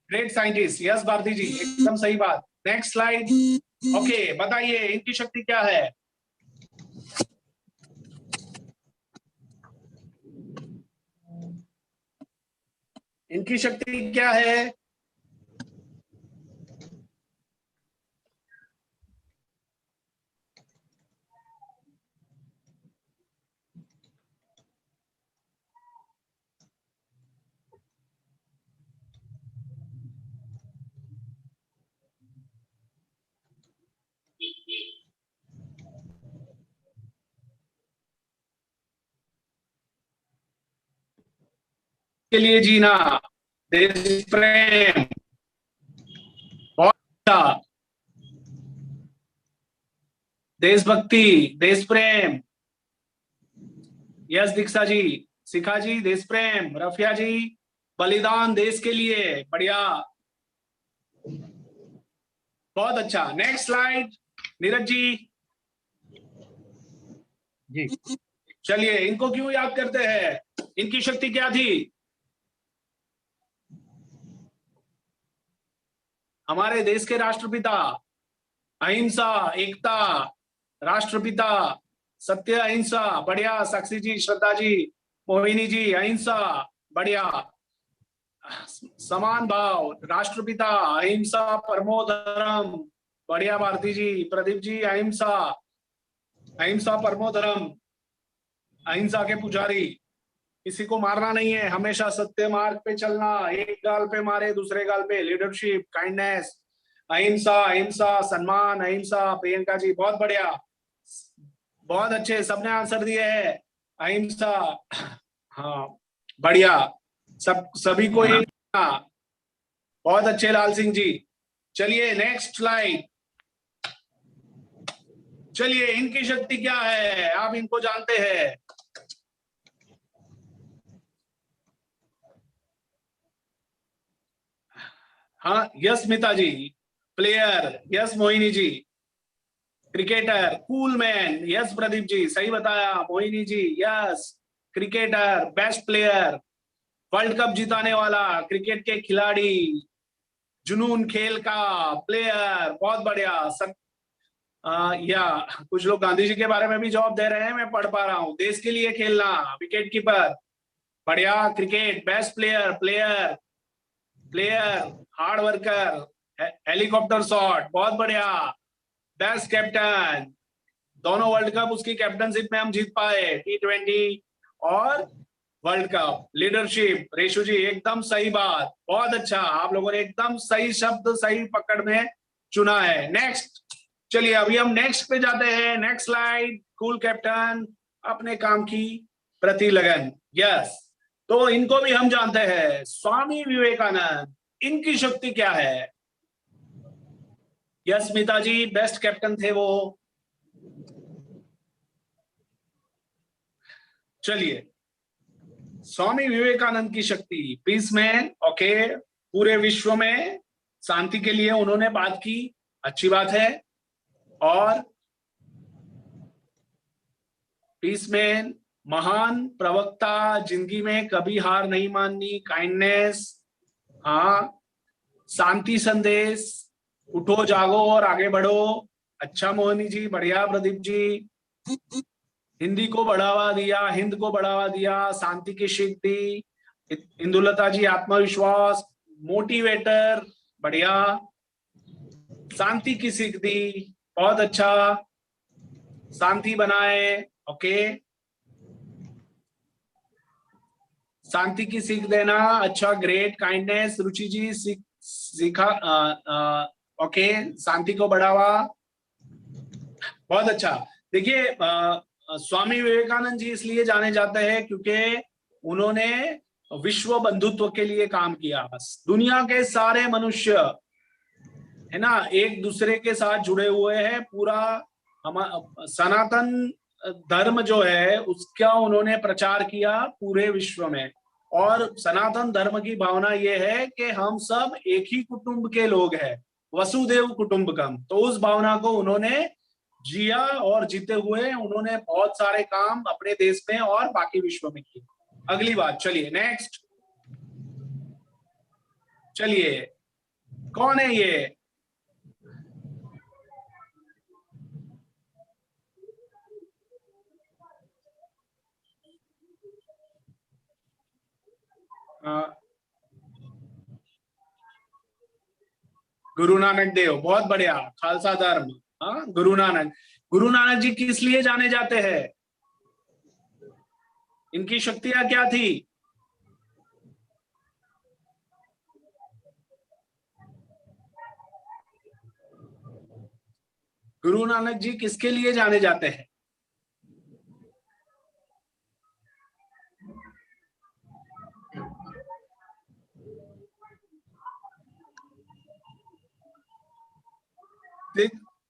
ग्रेट साइंटिस्ट, यस भारती जी, एकदम सही बात। Next slide. ओके, बताइए इनकी शक्ति क्या है? इनकी शक्ति क्या है? के लिए जीना, देश प्रेम, बहुत अच्छा, देशभक्ति, देश प्रेम, यस दीक्षा जी, शिखा जी देश प्रेम, रफिया जी बलिदान देश के लिए, बढ़िया, बहुत अच्छा। Next slide Neeraj ji. जी चलिए, इनको क्यों याद करते हैं? इनकी शक्ति क्या थी? हमारे देश के राष्ट्रपिता, अहिंसा, एकता, राष्ट्रपिता, सत्य, अहिंसा, बढ़िया। साक्षी जी, श्रद्धा जी, मोहिनी जी, अहिंसा, बढ़िया। समान भाव, राष्ट्रपिता, अहिंसा परमो धर्म, बढ़िया भारती जी, प्रदीप जी, अहिंसा, अहिंसा परमो धर्म, अहिंसा के पुजारी, किसी को मारना नहीं है, हमेशा सत्य मार्ग पे चलना, एक गाल पे मारे दूसरे गाल पे, लीडरशिप, काइंडनेस, अहिंसा, अहिंसा, सम्मान, अहिंसा। प्रियंका जी बहुत बढ़िया, बहुत अच्छे, सबने आंसर दिए है, अहिंसा। हाँ बढ़िया, सभी को ये, हाँ बहुत अच्छे लाल सिंह जी। चलिए नेक्स्ट स्लाइड। चलिए, इनकी शक्ति क्या है, आप इनको जानते हैं? हाँ yes Smita ji, player, yes Mohini ji, cricketer, cool man, yes Pradeep ji सही बताया, Mohini ji yes, cricketer, best player, world cup जिताने वाला क्रिकेट के खिलाड़ी, जुनून खेल का प्लेयर, बहुत बढ़िया। या कुछ लोग गांधी जी के बारे में भी जवाब दे रहे हैं, मैं पढ़ पा रहा हूँ। देश के लिए खेलना, विकेट कीपर, बढ़िया। Cricket, best player, player, player, hard worker, helicopter shot, बहुत बढ़िया। बेस्ट कैप्टन, दोनों वर्ल्ड कप उसकी कैप्टनशिप में हम जीत पाए, T20 और वर्ल्ड कप। लीडरशिप, रेशु जी एकदम सही बात, बहुत अच्छा, आप लोगों ने एकदम सही शब्द सही पकड़ में चुना है। नेक्स्ट, चलिए अभी हम नेक्स्ट पे जाते हैं। Next slide. कूल कैप्टन, अपने काम की प्रति लगन, यस। तो इनको भी हम जानते हैं, स्वामी विवेकानंद, इनकी शक्ति क्या है? यस स्मिता जी, बेस्ट कैप्टन थे वो। चलिए, स्वामी विवेकानंद की शक्ति, पीस मैन, ओके, पूरे विश्व में शांति के लिए उन्होंने बात की, अच्छी बात है। और पीस मैन, महान प्रवक्ता, जिंदगी में कभी हार नहीं माननी, काइंडनेस, हाँ, शांति संदेश, उठो जागो और आगे बढ़ो, अच्छा मोहिनी जी, बढ़िया प्रदीप जी, हिंदी को बढ़ावा दिया, हिंद को बढ़ावा दिया, शांति की सीख दी, इंदुलता जी आत्मविश्वास, मोटिवेटर, बढ़िया, शांति की सीख दी, बहुत अच्छा, शांति बनाए, ओके, शांति की सीख देना, अच्छा, ग्रेट, काइंडनेस, रुचि जी सीखा, ओके, शांति को बढ़ावा, बहुत अच्छा। देखिए, स्वामी विवेकानंद जी इसलिए जाने जाते हैं क्योंकि उन्होंने विश्व बंधुत्व के लिए काम किया। दुनिया के सारे मनुष्य है ना एक दूसरे के साथ जुड़े हुए हैं। पूरा सनातन धर्म जो है उसका उन्होंने प्रचार किया पूरे विश्व में। और सनातन धर्म की भावना ये है कि हम सब एक ही कुटुंब के लोग हैं, वसुदेव कुटुंबकम। तो उस भावना को उन्होंने जिया और जीते हुए उन्होंने बहुत सारे काम अपने देश में और बाकी विश्व में किए। अगली बात, चलिए नेक्स्ट। चलिए कौन है ये? गुरु नानक देव, बहुत बढ़िया। खालसा धर्म, हाँ गुरु नानक। गुरु नानक जी किस लिए जाने जाते हैं? इनकी शक्तियां क्या थी? गुरु नानक जी किसके लिए जाने जाते हैं?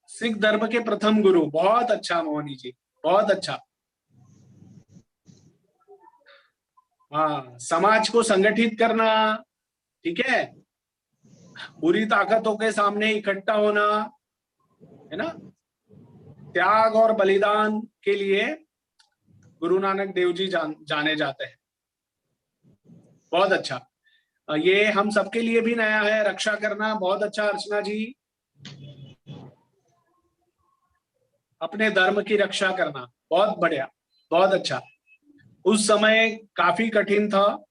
सिख धर्म के प्रथम गुरु। बहुत अच्छा मोहनी जी, बहुत अच्छा। हाँ, समाज को संगठित करना, ठीक है, बुरी ताकतों के सामने इकट्ठा होना, है ना, त्याग और बलिदान के लिए गुरु नानक देव जी जाने जाते हैं। बहुत अच्छा। ये हम सबके लिए भी नया है, रक्षा करना। बहुत अच्छा अर्चना जी, अपने धर्म की रक्षा करना, बहुत बढ़िया, बहुत अच्छा। उस समय काफी कठिन था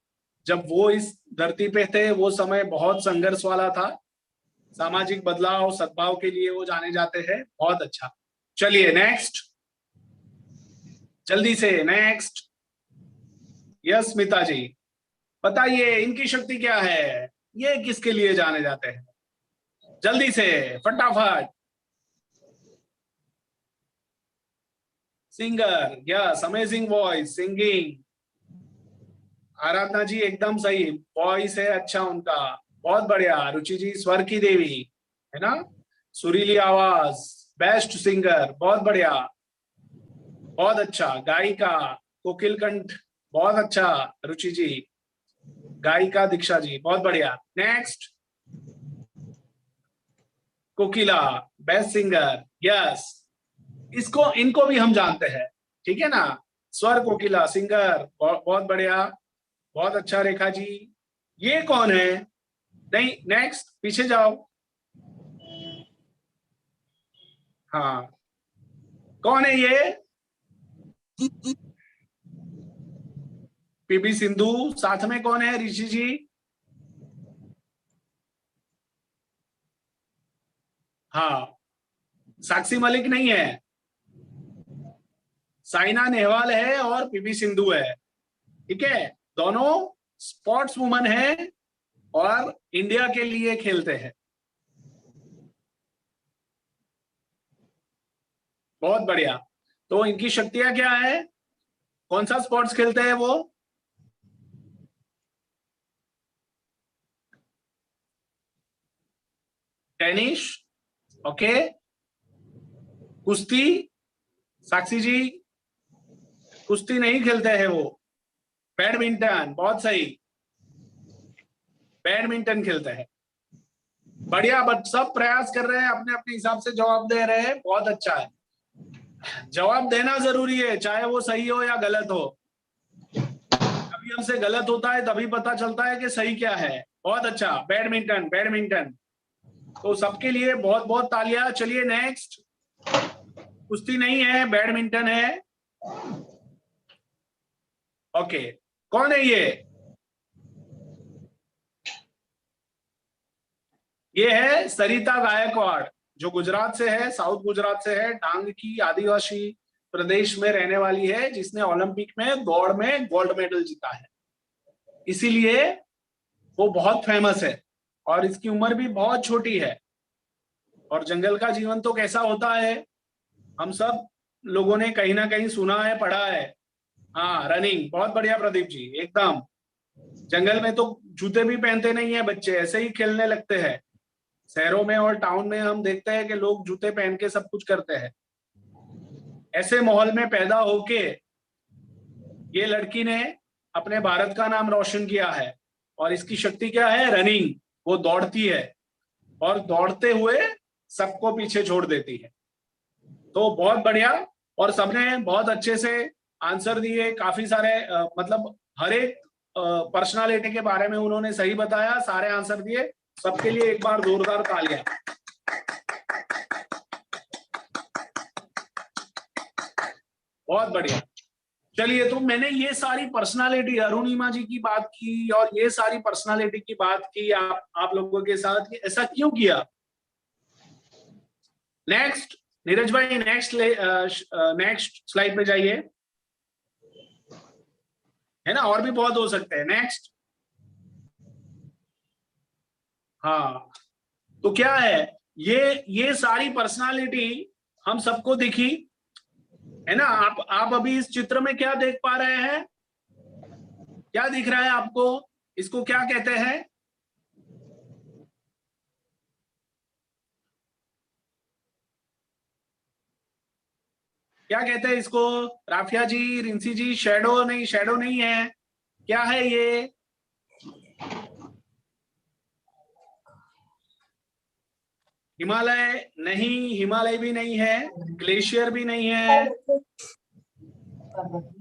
जब वो इस धरती पे थे, वो समय बहुत संघर्ष वाला था। सामाजिक बदलाव, सद्भाव के लिए वो जाने जाते हैं। बहुत अच्छा। चलिए नेक्स्ट, जल्दी से नेक्स्ट। यस स्मिता जी, बताइए इनकी शक्ति क्या है? ये किसके लिए जाने जाते हैं? जल्दी से, फटाफट। Singer, yes, amazing voice, singing. Aradhana ji एकदम सही, वॉइस है अच्छा उनका, बहुत बढ़िया। रुचि जी स्वर की देवी, है ना, सुरीली आवाज, बेस्ट सिंगर, बहुत बढ़िया, बहुत अच्छा। गायिका कोकिल कंठ, बहुत अच्छा। रुचि जी, गायिका दीक्षा जी, बहुत बढ़िया। नेक्स्ट, कोकिला, बेस्ट सिंगर, यस। इसको इनको भी हम जानते हैं, ठीक है ना, स्वर कोकिला सिंगर, बहुत बढ़िया, बहुत अच्छा। रेखा जी, ये कौन है? नहीं, नेक्स्ट, पीछे जाओ। हाँ, कौन है ये? पीवी सिंधु। साथ में कौन है ऋषि जी? हाँ, साक्षी मलिक नहीं है, साइना नेहवाल है और पीवी सिंधु है, ठीक है। दोनों स्पोर्ट्स वुमन है और इंडिया के लिए खेलते हैं। बहुत बढ़िया। तो इनकी शक्तियां क्या है? कौन सा स्पोर्ट्स खेलते हैं वो? Tennis, okay. कुश्ती, साक्षी जी कुश्ती नहीं खेलते हैं वो। बैडमिंटन, बहुत सही, बैडमिंटन खेलते हैं। बढ़िया, बट सब प्रयास कर रहे हैं, अपने अपने हिसाब से जवाब दे रहे हैं, बहुत अच्छा है। जवाब देना जरूरी है, चाहे वो सही हो या गलत हो। कभी हमसे गलत होता है तभी पता चलता है कि सही क्या है। बहुत अच्छा, बैडमिंटन, बैडमिंटन। तो सबके लिए बहुत बहुत तालियां। चलिए नेक्स्ट, कुश्ती नहीं है, बैडमिंटन है, ओके। कौन है ये? ये है सरिता गायकवाड़, जो गुजरात से है, साउथ गुजरात से है, डांग की आदिवासी प्रदेश में रहने वाली है, जिसने ओलंपिक में दौड़ में गोल्ड मेडल जीता है। इसीलिए वो बहुत फेमस है और इसकी उम्र भी बहुत छोटी है। और जंगल का जीवन तो कैसा होता है, हम सब लोगों ने कहीं ना कहीं सुना है, पढ़ा है। हाँ, रनिंग, बहुत बढ़िया प्रदीप जी, एकदम जंगल में तो जूते भी पहनते नहीं है बच्चे, ऐसे ही खेलने लगते हैं। शहरों में और टाउन में हम देखते हैं कि लोग जूते पहन के सब कुछ करते हैं। ऐसे माहौल में पैदा होके ये लड़की ने अपने भारत का नाम रोशन किया है। और इसकी शक्ति क्या है? रनिंग। वो दौड़ती है और दौड़ते हुए सबको पीछे छोड़ देती है। तो बहुत बढ़िया, और सबने बहुत अच्छे से आंसर दिए। काफी सारे मतलब हर एक पर्सनालिटी के बारे में उन्होंने सही बताया, सारे आंसर दिए। सबके लिए एक बार जोरदार तालियां। बहुत बढ़िया। चलिए, तो मैंने ये सारी पर्सनालिटी, अरुणिमा जी की बात की और ये सारी पर्सनालिटी की बात की आप लोगों के साथ। ऐसा क्यों किया? नेक्स्ट नीरज भाई, नेक्स्ट स्लाइड पे जाइए। है ना, और भी बहुत हो सकते हैं। नेक्स्ट। हाँ, तो क्या है, ये सारी पर्सनालिटी हम सबको दिखी, है ना। आप अभी इस चित्र में क्या देख पा रहे हैं? क्या दिख रहा है आपको? इसको क्या कहते हैं? क्या कहते हैं इसको? राफिया जी, रिंसी जी, शैडो नहीं, शैडो नहीं है। क्या है ये? हिमालय नहीं, हिमालय भी नहीं है, ग्लेशियर भी नहीं है।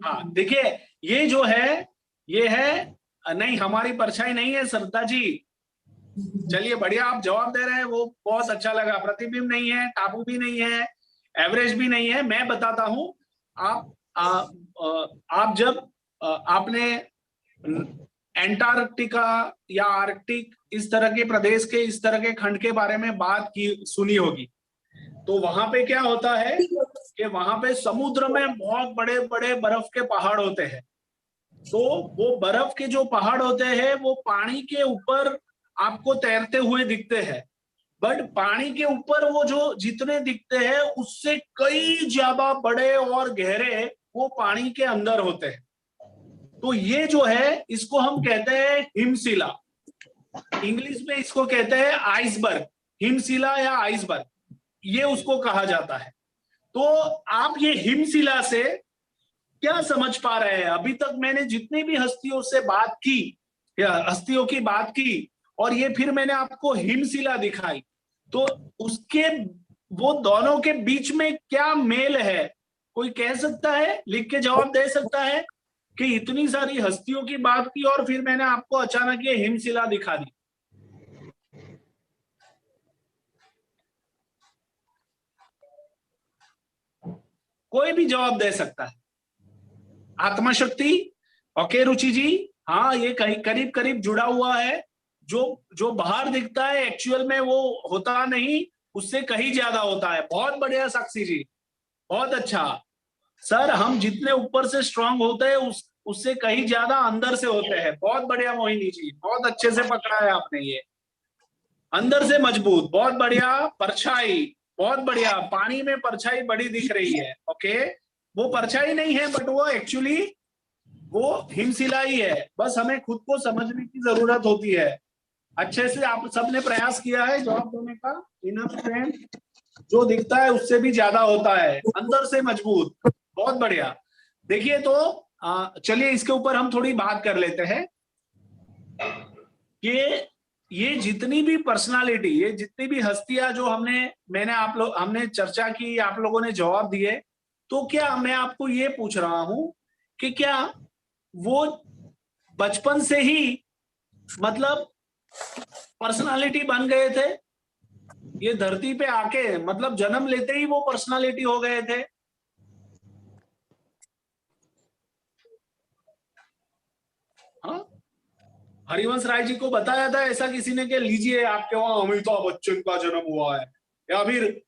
हाँ, देखिए, ये जो है, ये है नहीं, हमारी परछाई नहीं है श्रद्धा जी। चलिए, बढ़िया, आप जवाब दे रहे हैं, वो बहुत अच्छा लगा। प्रतिबिंब नहीं है, टापू भी नहीं है, एवरेज भी नहीं है। मैं बताता हूं, आप जब आपने एंटार्क्टिका या आर्कटिक इस तरह के प्रदेश के, इस तरह के खंड के बारे में बात की सुनी होगी, तो वहां पे क्या होता है कि वहां पे समुद्र में बहुत बड़े बड़े बर्फ के पहाड़ होते हैं। तो वो बर्फ के जो पहाड़ होते हैं वो पानी के ऊपर आपको तैरते हुए दिखते हैं, बट पानी के ऊपर वो जो जितने दिखते हैं उससे कई ज्यादा बड़े और गहरे वो पानी के अंदर होते हैं। तो ये जो है, इसको हम कहते हैं हिमशिला। इंग्लिश में इसको कहते हैं आइसबर्ग। हिमशिला या आइसबर्ग, ये उसको कहा जाता है। तो आप ये हिमशिला से क्या समझ पा रहे हैं? अभी तक मैंने जितनी भी हस्तियों से बात की, या हस्तियों की बात की, और ये फिर मैंने आपको हिमशिला दिखाई, तो उसके, वो दोनों के बीच में क्या मेल है? कोई कह सकता है, लिख के जवाब दे सकता है कि इतनी सारी हस्तियों की बात की और फिर मैंने आपको अचानक ये हिमशिला दिखा दी? कोई भी जवाब दे सकता है। आत्मशक्ति। ओके रुचि जी, हाँ, ये करीब करीब जुड़ा हुआ है। जो जो बाहर दिखता है एक्चुअल में वो होता नहीं, उससे कहीं ज्यादा होता है। बहुत बढ़िया साक्षी जी, बहुत अच्छा। सर, हम जितने ऊपर से स्ट्रांग होते हैं उससे कहीं ज्यादा अंदर से होते हैं। बहुत बढ़िया मोहिनी जी, बहुत अच्छे से पकड़ा है आपने ये। अंदर से मजबूत, बहुत बढ़िया। परछाई, बहुत बढ़िया। पानी में परछाई बड़ी दिख रही है। ओके, वो परछाई नहीं है, बट वो एक्चुअली वो हिमशिला ही है। बस हमें खुद को समझने की जरूरत होती है। अच्छे से आप सबने प्रयास किया है जवाब देने का। इनफ स्ट्रेंथ जो दिखता है उससे भी ज्यादा होता है, अंदर से मजबूत। बहुत बढ़िया। देखिए, तो चलिए इसके ऊपर हम थोड़ी बात कर लेते हैं कि ये जितनी भी पर्सनालिटी, ये जितनी भी हस्तियां जो हमने चर्चा की, आप लोगों ने जवाब दिए, तो क्या मैं आपको ये पूछ रहा हूं कि क्या वो बचपन से ही, मतलब पर्सनालिटी बन गए थे? ये धरती पे आके, मतलब जन्म लेते ही वो पर्सनालिटी हो गए थे? हाँ, हरिवंश राय जी को बताया था ऐसा किसी ने कि लीजिए आपके वहां अमिताभ बच्चन का जन्म हुआ है? या फिर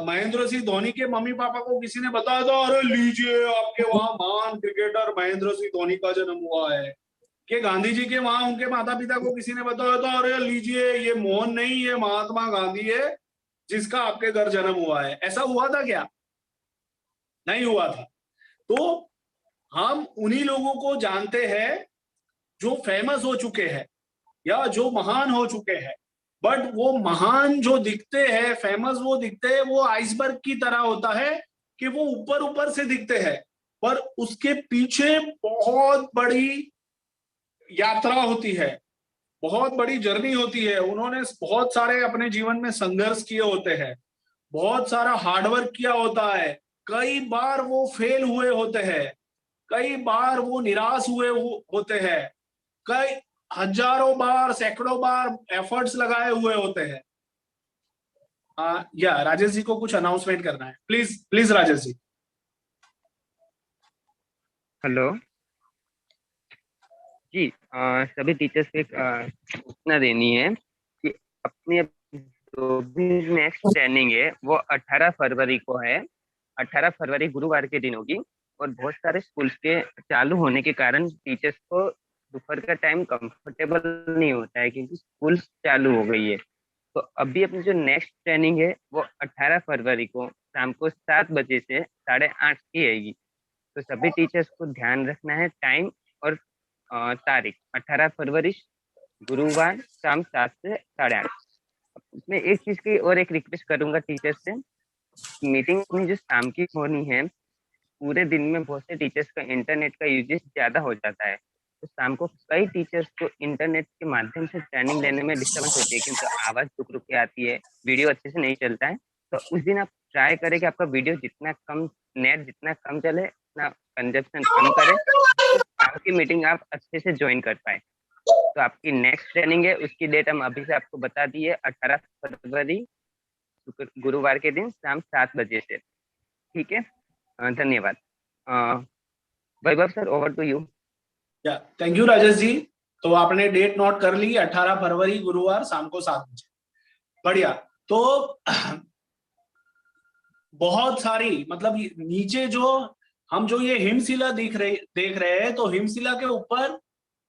महेंद्र सिंह धोनी के मम्मी पापा को किसी ने बताया था, अरे लीजिए आपके वहां महान क्रिकेटर महेंद्र सिंह धोनी का जन्म हुआ है? कि गांधी जी के वहां उनके माता पिता को किसी ने बताया था, अरे लीजिए ये मोहन नहीं, ये महात्मा गांधी है जिसका आपके घर जन्म हुआ है? ऐसा हुआ था क्या? नहीं हुआ था। तो हम उन्हीं लोगों को जानते हैं जो फेमस हो चुके हैं या जो महान हो चुके हैं, बट वो महान जो दिखते हैं, फेमस वो दिखते हैं, वो आइसबर्ग की तरह होता है कि वो ऊपर ऊपर से दिखते हैं, पर उसके पीछे बहुत बड़ी यात्रा होती है, बहुत बड़ी जर्नी होती है। उन्होंने बहुत सारे अपने जीवन में संघर्ष किए होते हैं, बहुत सारा हार्डवर्क किया होता है, कई बार वो फेल हुए होते हैं, कई बार वो निराश हुए होते हैं, कई हजारों बार, सैकड़ों बार एफर्ट्स लगाए हुए होते हैं। या राजेश जी को कुछ अनाउंसमेंट करना है, please please Rajesh ji. Hello जी, सभी टीचर्स को एक सूचना देनी है कि अपनी जो भी नेक्स्ट ट्रेनिंग है वो 18 फरवरी को है। 18 फरवरी गुरुवार के दिन होगी। और बहुत सारे स्कूल्स के चालू होने के कारण टीचर्स को दोपहर का टाइम कंफर्टेबल नहीं होता है, क्योंकि स्कूल चालू हो गई है। तो अभी अपनी जो नेक्स्ट ट्रेनिंग है वो 18 फरवरी को शाम को 7 बजे से 8:30 की रहेगी। तो सभी टीचर्स को ध्यान रखना है टाइम और तारीख 18 फरवरी गुरुवार शाम 7 से 8:30। इसमें एक चीज की और एक रिक्वेस्ट करूंगा टीचर्स से, मीटिंग अपनी जो शाम की होनी है, पूरे दिन में बहुत से टीचर्स का इंटरनेट का यूजेस ज्यादा हो जाता है, तो शाम को कई टीचर्स को इंटरनेट के माध्यम से ट्रेनिंग लेने में डिस्टर्बेंस होती है, क्योंकि आवाज रुक रुक के आती है, वीडियो अच्छे से नहीं चलता है। तो उस दिन आप ट्राई करें कि आपका वीडियो जितना कम, नेट जितना कम चले, उतना कंजप्शन कम करें, तो शाम की मीटिंग आप अच्छे से ज्वाइन कर पाए। तो आपकी नेक्स्ट ट्रेनिंग है, उसकी डेट हम अभी से आपको बता दी है, 18 फरवरी गुरुवार के दिन शाम 7 बजे से। ठीक है, धन्यवाद। Vaibhav sir, over to you. Thank you Rajesh ji. तो आपने डेट नोट कर ली, 18 फरवरी गुरुवार शाम को 7 बजे। बढ़िया। तो बहुत सारी, मतलब नीचे जो हम जो ये हिमशिला देख रहे हैं, तो हिमशिला के ऊपर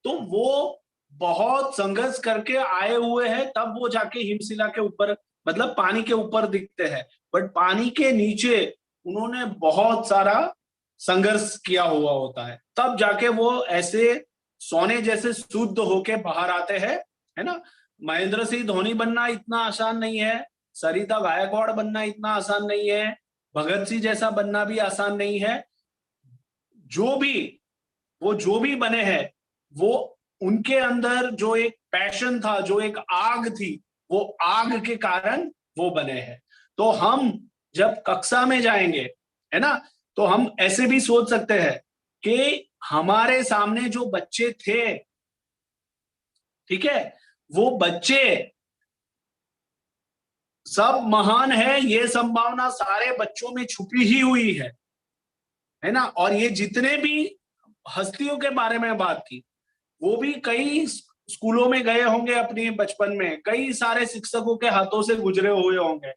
तो वो बहुत संघर्ष करके आए हुए हैं, तब वो जाके हिमशिला के ऊपर, मतलब पानी के ऊपर दिखते हैं, बट पानी के नीचे उन्होंने बहुत सारा संघर्ष किया हुआ होता है, तब जाके वो ऐसे सोने जैसे शुद्ध होके बाहर आते हैं, है ना। महेंद्र सिंह धोनी बनना इतना आसान नहीं है, सरिता गायकवाड़ बनना इतना आसान नहीं है, भगत सिंह जैसा बनना भी आसान नहीं है। जो भी बने हैं, वो उनके अंदर जो एक पैशन था, जो एक आग थी, वो आग के कारण वो बने हैं। तो हम जब कक्षा में जाएंगे, है ना, तो हम ऐसे भी सोच सकते हैं कि हमारे सामने जो बच्चे थे, ठीक है, वो बच्चे सब महान है, ये संभावना सारे बच्चों में छुपी ही हुई है ना। और ये जितने भी हस्तियों के बारे में बात की, वो भी कई स्कूलों में गए होंगे अपने बचपन में, कई सारे शिक्षकों के हाथों से गुजरे हुए होंगे,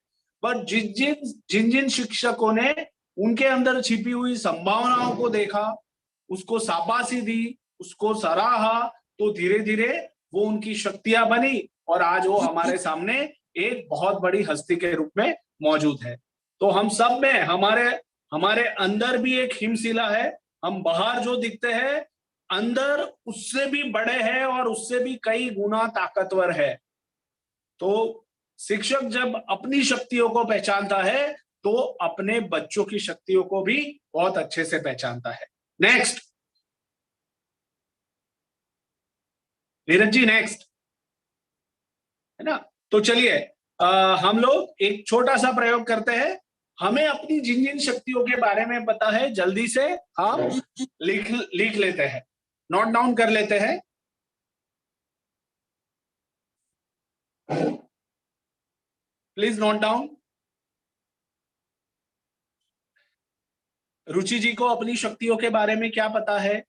पर जिन जिन शिक्षकों ने उनके अंदर छिपी हुई संभावनाओं को देखा, उसको शाबाशी दी, उसको सराहा, तो धीरे धीरे वो उनकी शक्तियां बनी और आज वो हमारे सामने एक बहुत बड़ी हस्ती के रूप में मौजूद है। तो हम सब में, हमारे हमारे अंदर भी एक हिमशिला है। हम बाहर जो दिखते हैं, अंदर उससे भी बड़े हैं और उससे भी कई गुना ताकतवर है। तो शिक्षक जब अपनी शक्तियों को पहचानता है, तो अपने बच्चों की शक्तियों को भी बहुत अच्छे से पहचानता है। नेक्स्ट नीरज जी, नेक्स्ट, है ना। तो चलिए हम लोग एक छोटा सा प्रयोग करते हैं। हमें अपनी जिन जिन शक्तियों के बारे में पता है, जल्दी से हम लिख लेते हैं, नोट डाउन कर लेते हैं। Please note down. Ruchi ji को अपनी शक्तियों के बारे में क्या पता है,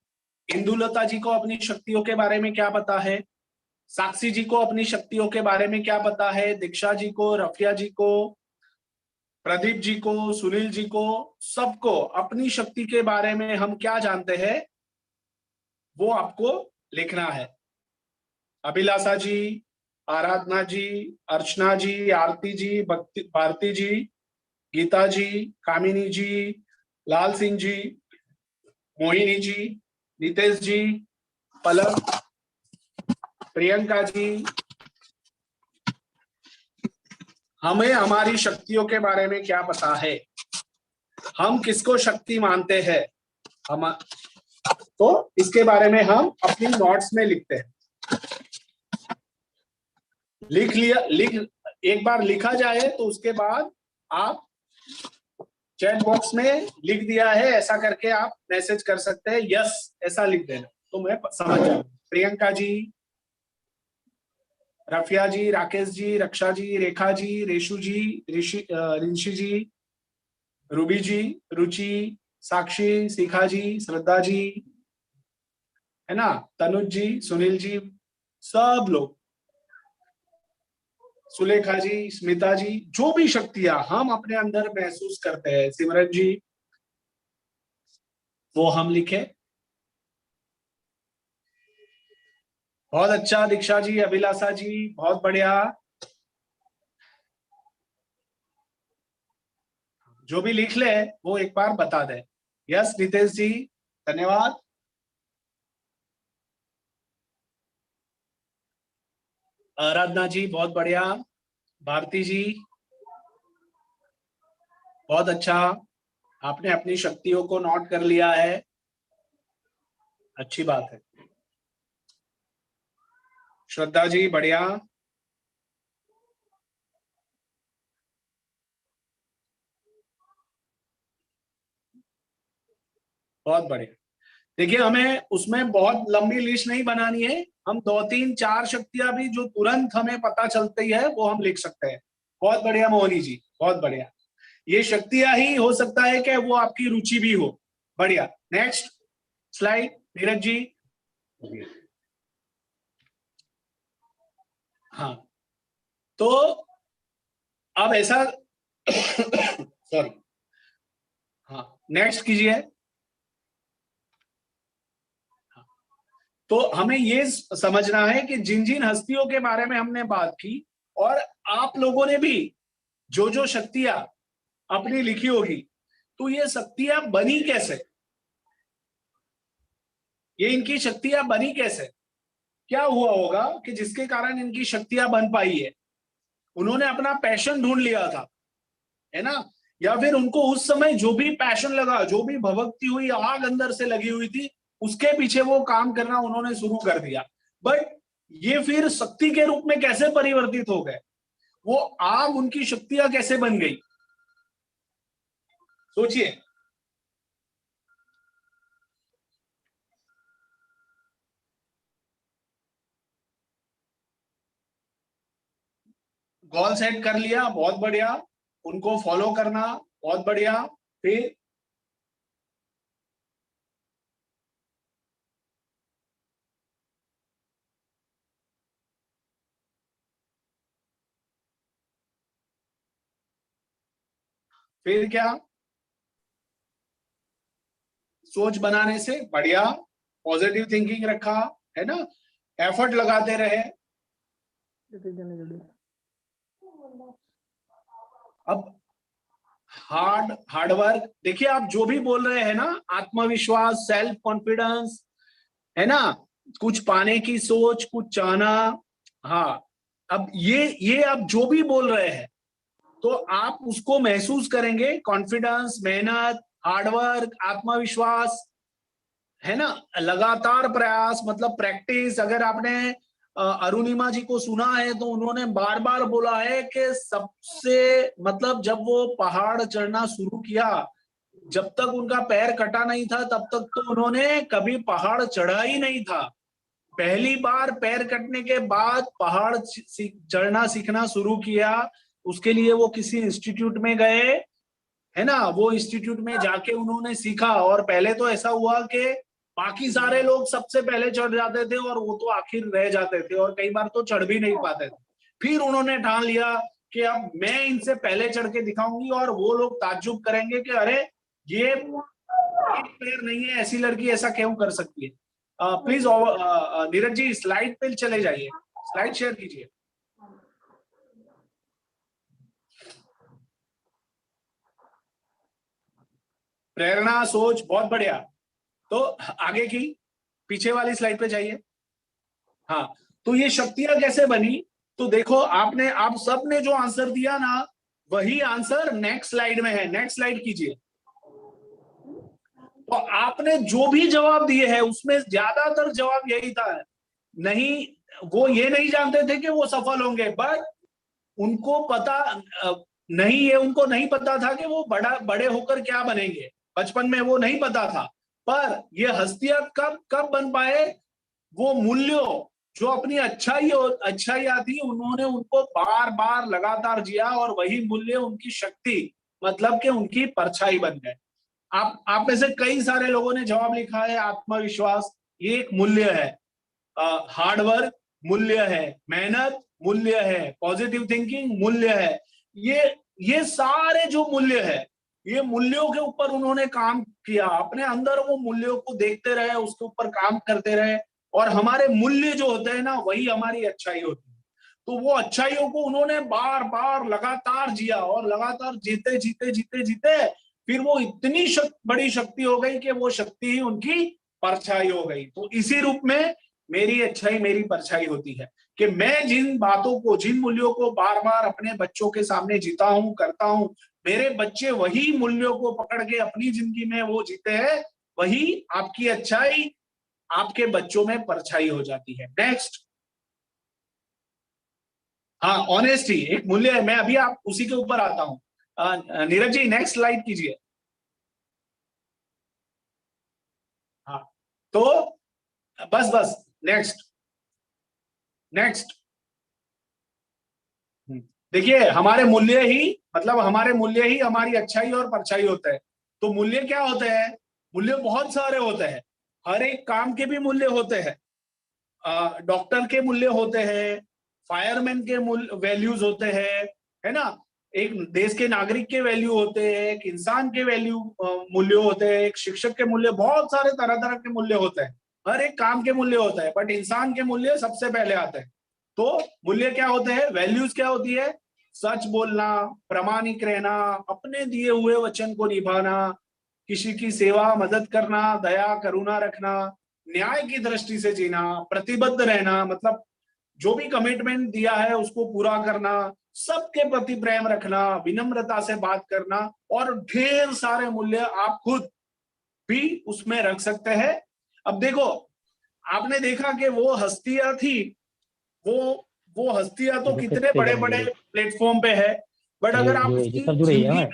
इंदुलता जी को अपनी शक्तियों के बारे में क्या पता है, साक्षी जी को अपनी शक्तियों के बारे में क्या पता है, दीक्षा जी को, रफिया जी को, प्रदीप जी को, सुनील जी को, सबको अपनी शक्ति के बारे में हम क्या जानते हैं वो आपको लिखना है। अभिलाषा जी, आराधना जी, अर्चना जी, आरती जी, भारती जी, गीता जी, कामिनी जी, लाल सिंह जी, मोहिनी जी, नितेश जी, पलक, प्रियंका जी, हमें हमारी शक्तियों के बारे में क्या पता है? हम किसको शक्ति मानते हैं? हम तो इसके बारे में हम अपनी नोट्स में लिखते हैं। लिख लिया, एक बार लिखा जाए तो उसके बाद आप चैट बॉक्स में लिख दिया है ऐसा करके आप मैसेज कर सकते हैं, यस ऐसा लिख देना तो मैं समझ जाऊं। प्रियंका जी, रफिया जी, राकेश जी, रक्षा जी, रेखा जी, रेशु जी, ऋषि जी, रूबी जी, रुचि, साक्षी, शिखा जी, श्रद्धा जी, है ना, तनुज जी, सुनील जी, सब लोग, सुलेखा जी, स्मिता जी, जो भी शक्तियां हम अपने अंदर महसूस करते हैं, सिमरन जी, वो हम लिखे। बहुत अच्छा दीक्षा जी, अभिलाषा जी, बहुत बढ़िया। जो भी लिख ले वो एक बार बता दे। यस नितेश जी, धन्यवाद। आराधना जी, बहुत बढ़िया। भारती जी, बहुत अच्छा, आपने अपनी शक्तियों को नोट कर लिया है, अच्छी बात है। श्रद्धा जी, बढ़िया। बहुत बढ़िया। देखिए, हमें उसमें बहुत लंबी लिस्ट नहीं बनानी है, हम 2 3 4 शक्तियां भी जो तुरंत हमें पता चलती है वो हम लिख सकते हैं। बहुत बढ़िया मोहनी जी, बहुत बढ़िया। ये शक्तियां ही हो सकता है कि वो आपकी रुचि भी हो। बढ़िया। Next slide Neeraj ji. हाँ, तो अब ऐसा सॉरी, हाँ नेक्स्ट कीजिए। तो हमें ये समझना है कि जिन जिन हस्तियों के बारे में हमने बात की और आप लोगों ने भी जो जो शक्तियां अपनी लिखी होगी, तो ये शक्तियां बनी कैसे, ये इनकी शक्तियां बनी कैसे, क्या हुआ होगा कि जिसके कारण इनकी शक्तियां बन पाई है? उन्होंने अपना पैशन ढूंढ लिया था, है ना, या फिर उनको उस समय जो भी पैशन लगा, जो भी भभकती हुई आग अंदर से लगी हुई थी, उसके पीछे वो काम करना उन्होंने शुरू कर दिया। बट ये फिर शक्ति के रूप में कैसे परिवर्तित हो गए? वो आग उनकी शक्तियां कैसे बन गई? सोचिए। गोल सेट कर लिया, बहुत बढ़िया, उनको फॉलो करना, बहुत बढ़िया। फिर क्या? सोच बनाने से बढ़िया, पॉजिटिव थिंकिंग रखा, है ना, एफर्ट लगाते रहे। अब हार्ड वर्क, देखिए आप जो भी बोल रहे हैं ना, आत्मविश्वास, सेल्फ कॉन्फिडेंस, है ना, कुछ पाने की सोच, कुछ चाहना, हाँ, अब ये आप जो भी बोल रहे हैं तो आप उसको महसूस करेंगे, कॉन्फिडेंस, मेहनत, हार्डवर्क, आत्मविश्वास, है ना, लगातार प्रयास, मतलब प्रैक्टिस। अगर आपने अरुणिमा जी को सुना है तो उन्होंने बार बार बोला है कि सबसे, मतलब जब वो पहाड़ चढ़ना शुरू किया, जब तक उनका पैर कटा नहीं था तब तक तो उन्होंने कभी पहाड़ चढ़ा ही नहीं था। पहली बार पैर कटने के बाद पहाड़ चढ़ना सीखना शुरू किया, उसके लिए वो किसी इंस्टीट्यूट में गए, है ना, वो इंस्टीट्यूट में जाके उन्होंने सीखा, और पहले तो ऐसा हुआ कि बाकी सारे लोग सबसे पहले चढ़ जाते थे और वो तो आखिर रह जाते थे और कई बार तो चढ़ भी नहीं पाते थे। फिर उन्होंने ठान लिया कि अब मैं इनसे पहले चढ़ के दिखाऊंगी और वो लोग ताज्जुब करेंगे कि अरे ये प्लेयर नहीं है, ऐसी लड़की ऐसा क्यों कर सकती है। प्लीज नीरज जी स्लाइड पे चले जाइए, स्लाइड शेयर कीजिए। प्रेरणा, सोच, बहुत बढ़िया। तो आगे की पीछे वाली स्लाइड पे जाइए। हाँ, तो ये शक्तियां कैसे बनी? तो देखो, आप सबने जो आंसर दिया ना, वही आंसर नेक्स्ट स्लाइड में है। नेक्स्ट स्लाइड कीजिए। तो आपने जो भी जवाब दिए हैं उसमें ज्यादातर जवाब यही था। नहीं, वो ये नहीं जानते थे कि वो सफल होंगे, बट उनको पता नहीं, ये उनको नहीं पता था कि वो बड़े होकर क्या बनेंगे। बचपन में वो नहीं पता था, पर ये हस्तियां कब कब बन पाए? वो मूल्यों जो अपनी अच्छाई आती, उन्होंने उनको बार बार लगातार जिया, और वही मूल्य उनकी शक्ति, मतलब कि उनकी परछाई बन गए। आप में से कई सारे लोगों ने जवाब लिखा है आत्मविश्वास, ये एक मूल्य है। हार्डवर्क मूल्य है, मेहनत मूल्य है, पॉजिटिव थिंकिंग मूल्य है। ये सारे जो मूल्य है, ये मूल्यों के ऊपर उन्होंने काम किया, अपने अंदर वो मूल्यों को देखते रहे, उसके ऊपर काम करते रहे, और हमारे मूल्य जो होते हैं ना, वही हमारी अच्छाई होती है। तो वो अच्छाइयों को उन्होंने बार बार लगातार जिया, और लगातार जीते जीते जीते जीते फिर वो इतनी बड़ी शक्ति हो गई कि वो शक्ति ही उनकी परछाई हो गई। तो इसी रूप में मेरी अच्छाई मेरी परछाई होती है, कि मैं जिन बातों को, जिन मूल्यों को बार बार अपने बच्चों के सामने जीता हूं, करता हूं, मेरे बच्चे वही मूल्यों को पकड़ के अपनी जिंदगी में वो जीते हैं, वही आपकी अच्छाई आपके बच्चों में परछाई हो जाती है। नेक्स्ट। हाँ, ऑनेस्टी एक मूल्य है। मैं अभी आप उसी के ऊपर आता हूं। नीरज जी नेक्स्ट स्लाइड कीजिए। हाँ, तो बस नेक्स्ट नेक्स्ट। देखिए, हमारे मूल्य ही, मतलब हमारे मूल्य ही हमारी अच्छाई और परछाई होते हैं। तो मूल्य क्या होते हैं? मूल्य बहुत सारे होते हैं। हर एक काम के भी मूल्य होते हैं। डॉक्टर के मूल्य होते हैं, फायरमैन के वैल्यूज होते हैं, है ना। एक देश के नागरिक के वैल्यू होते हैं, एक इंसान के वैल्यू मूल्य होते हैं, एक शिक्षक के मूल्य, बहुत सारे तरह तरह के मूल्य होते हैं। हर एक काम के मूल्य होता है, बट इंसान के मूल्य सबसे पहले आते हैं। तो मूल्य क्या होते हैं? वैल्यूज क्या होती है? सच बोलना, प्रामाणिक रहना, अपने दिए हुए वचन को निभाना, किसी की सेवा मदद करना, दया करुणा रखना, न्याय की दृष्टि से जीना, प्रतिबद्ध रहना, मतलब जो भी कमिटमेंट दिया है उसको पूरा करना, सबके प्रति प्रेम रखना, विनम्रता से बात करना, और ढेर सारे मूल्य आप खुद भी उसमें रख सकते हैं। अब देखो, आपने देखा कि वो हस्तियां थी, वो हस्तियां तो कितने बड़े बड़े प्लेटफॉर्म पे है, बट अगर आप उसकी जिंदगी में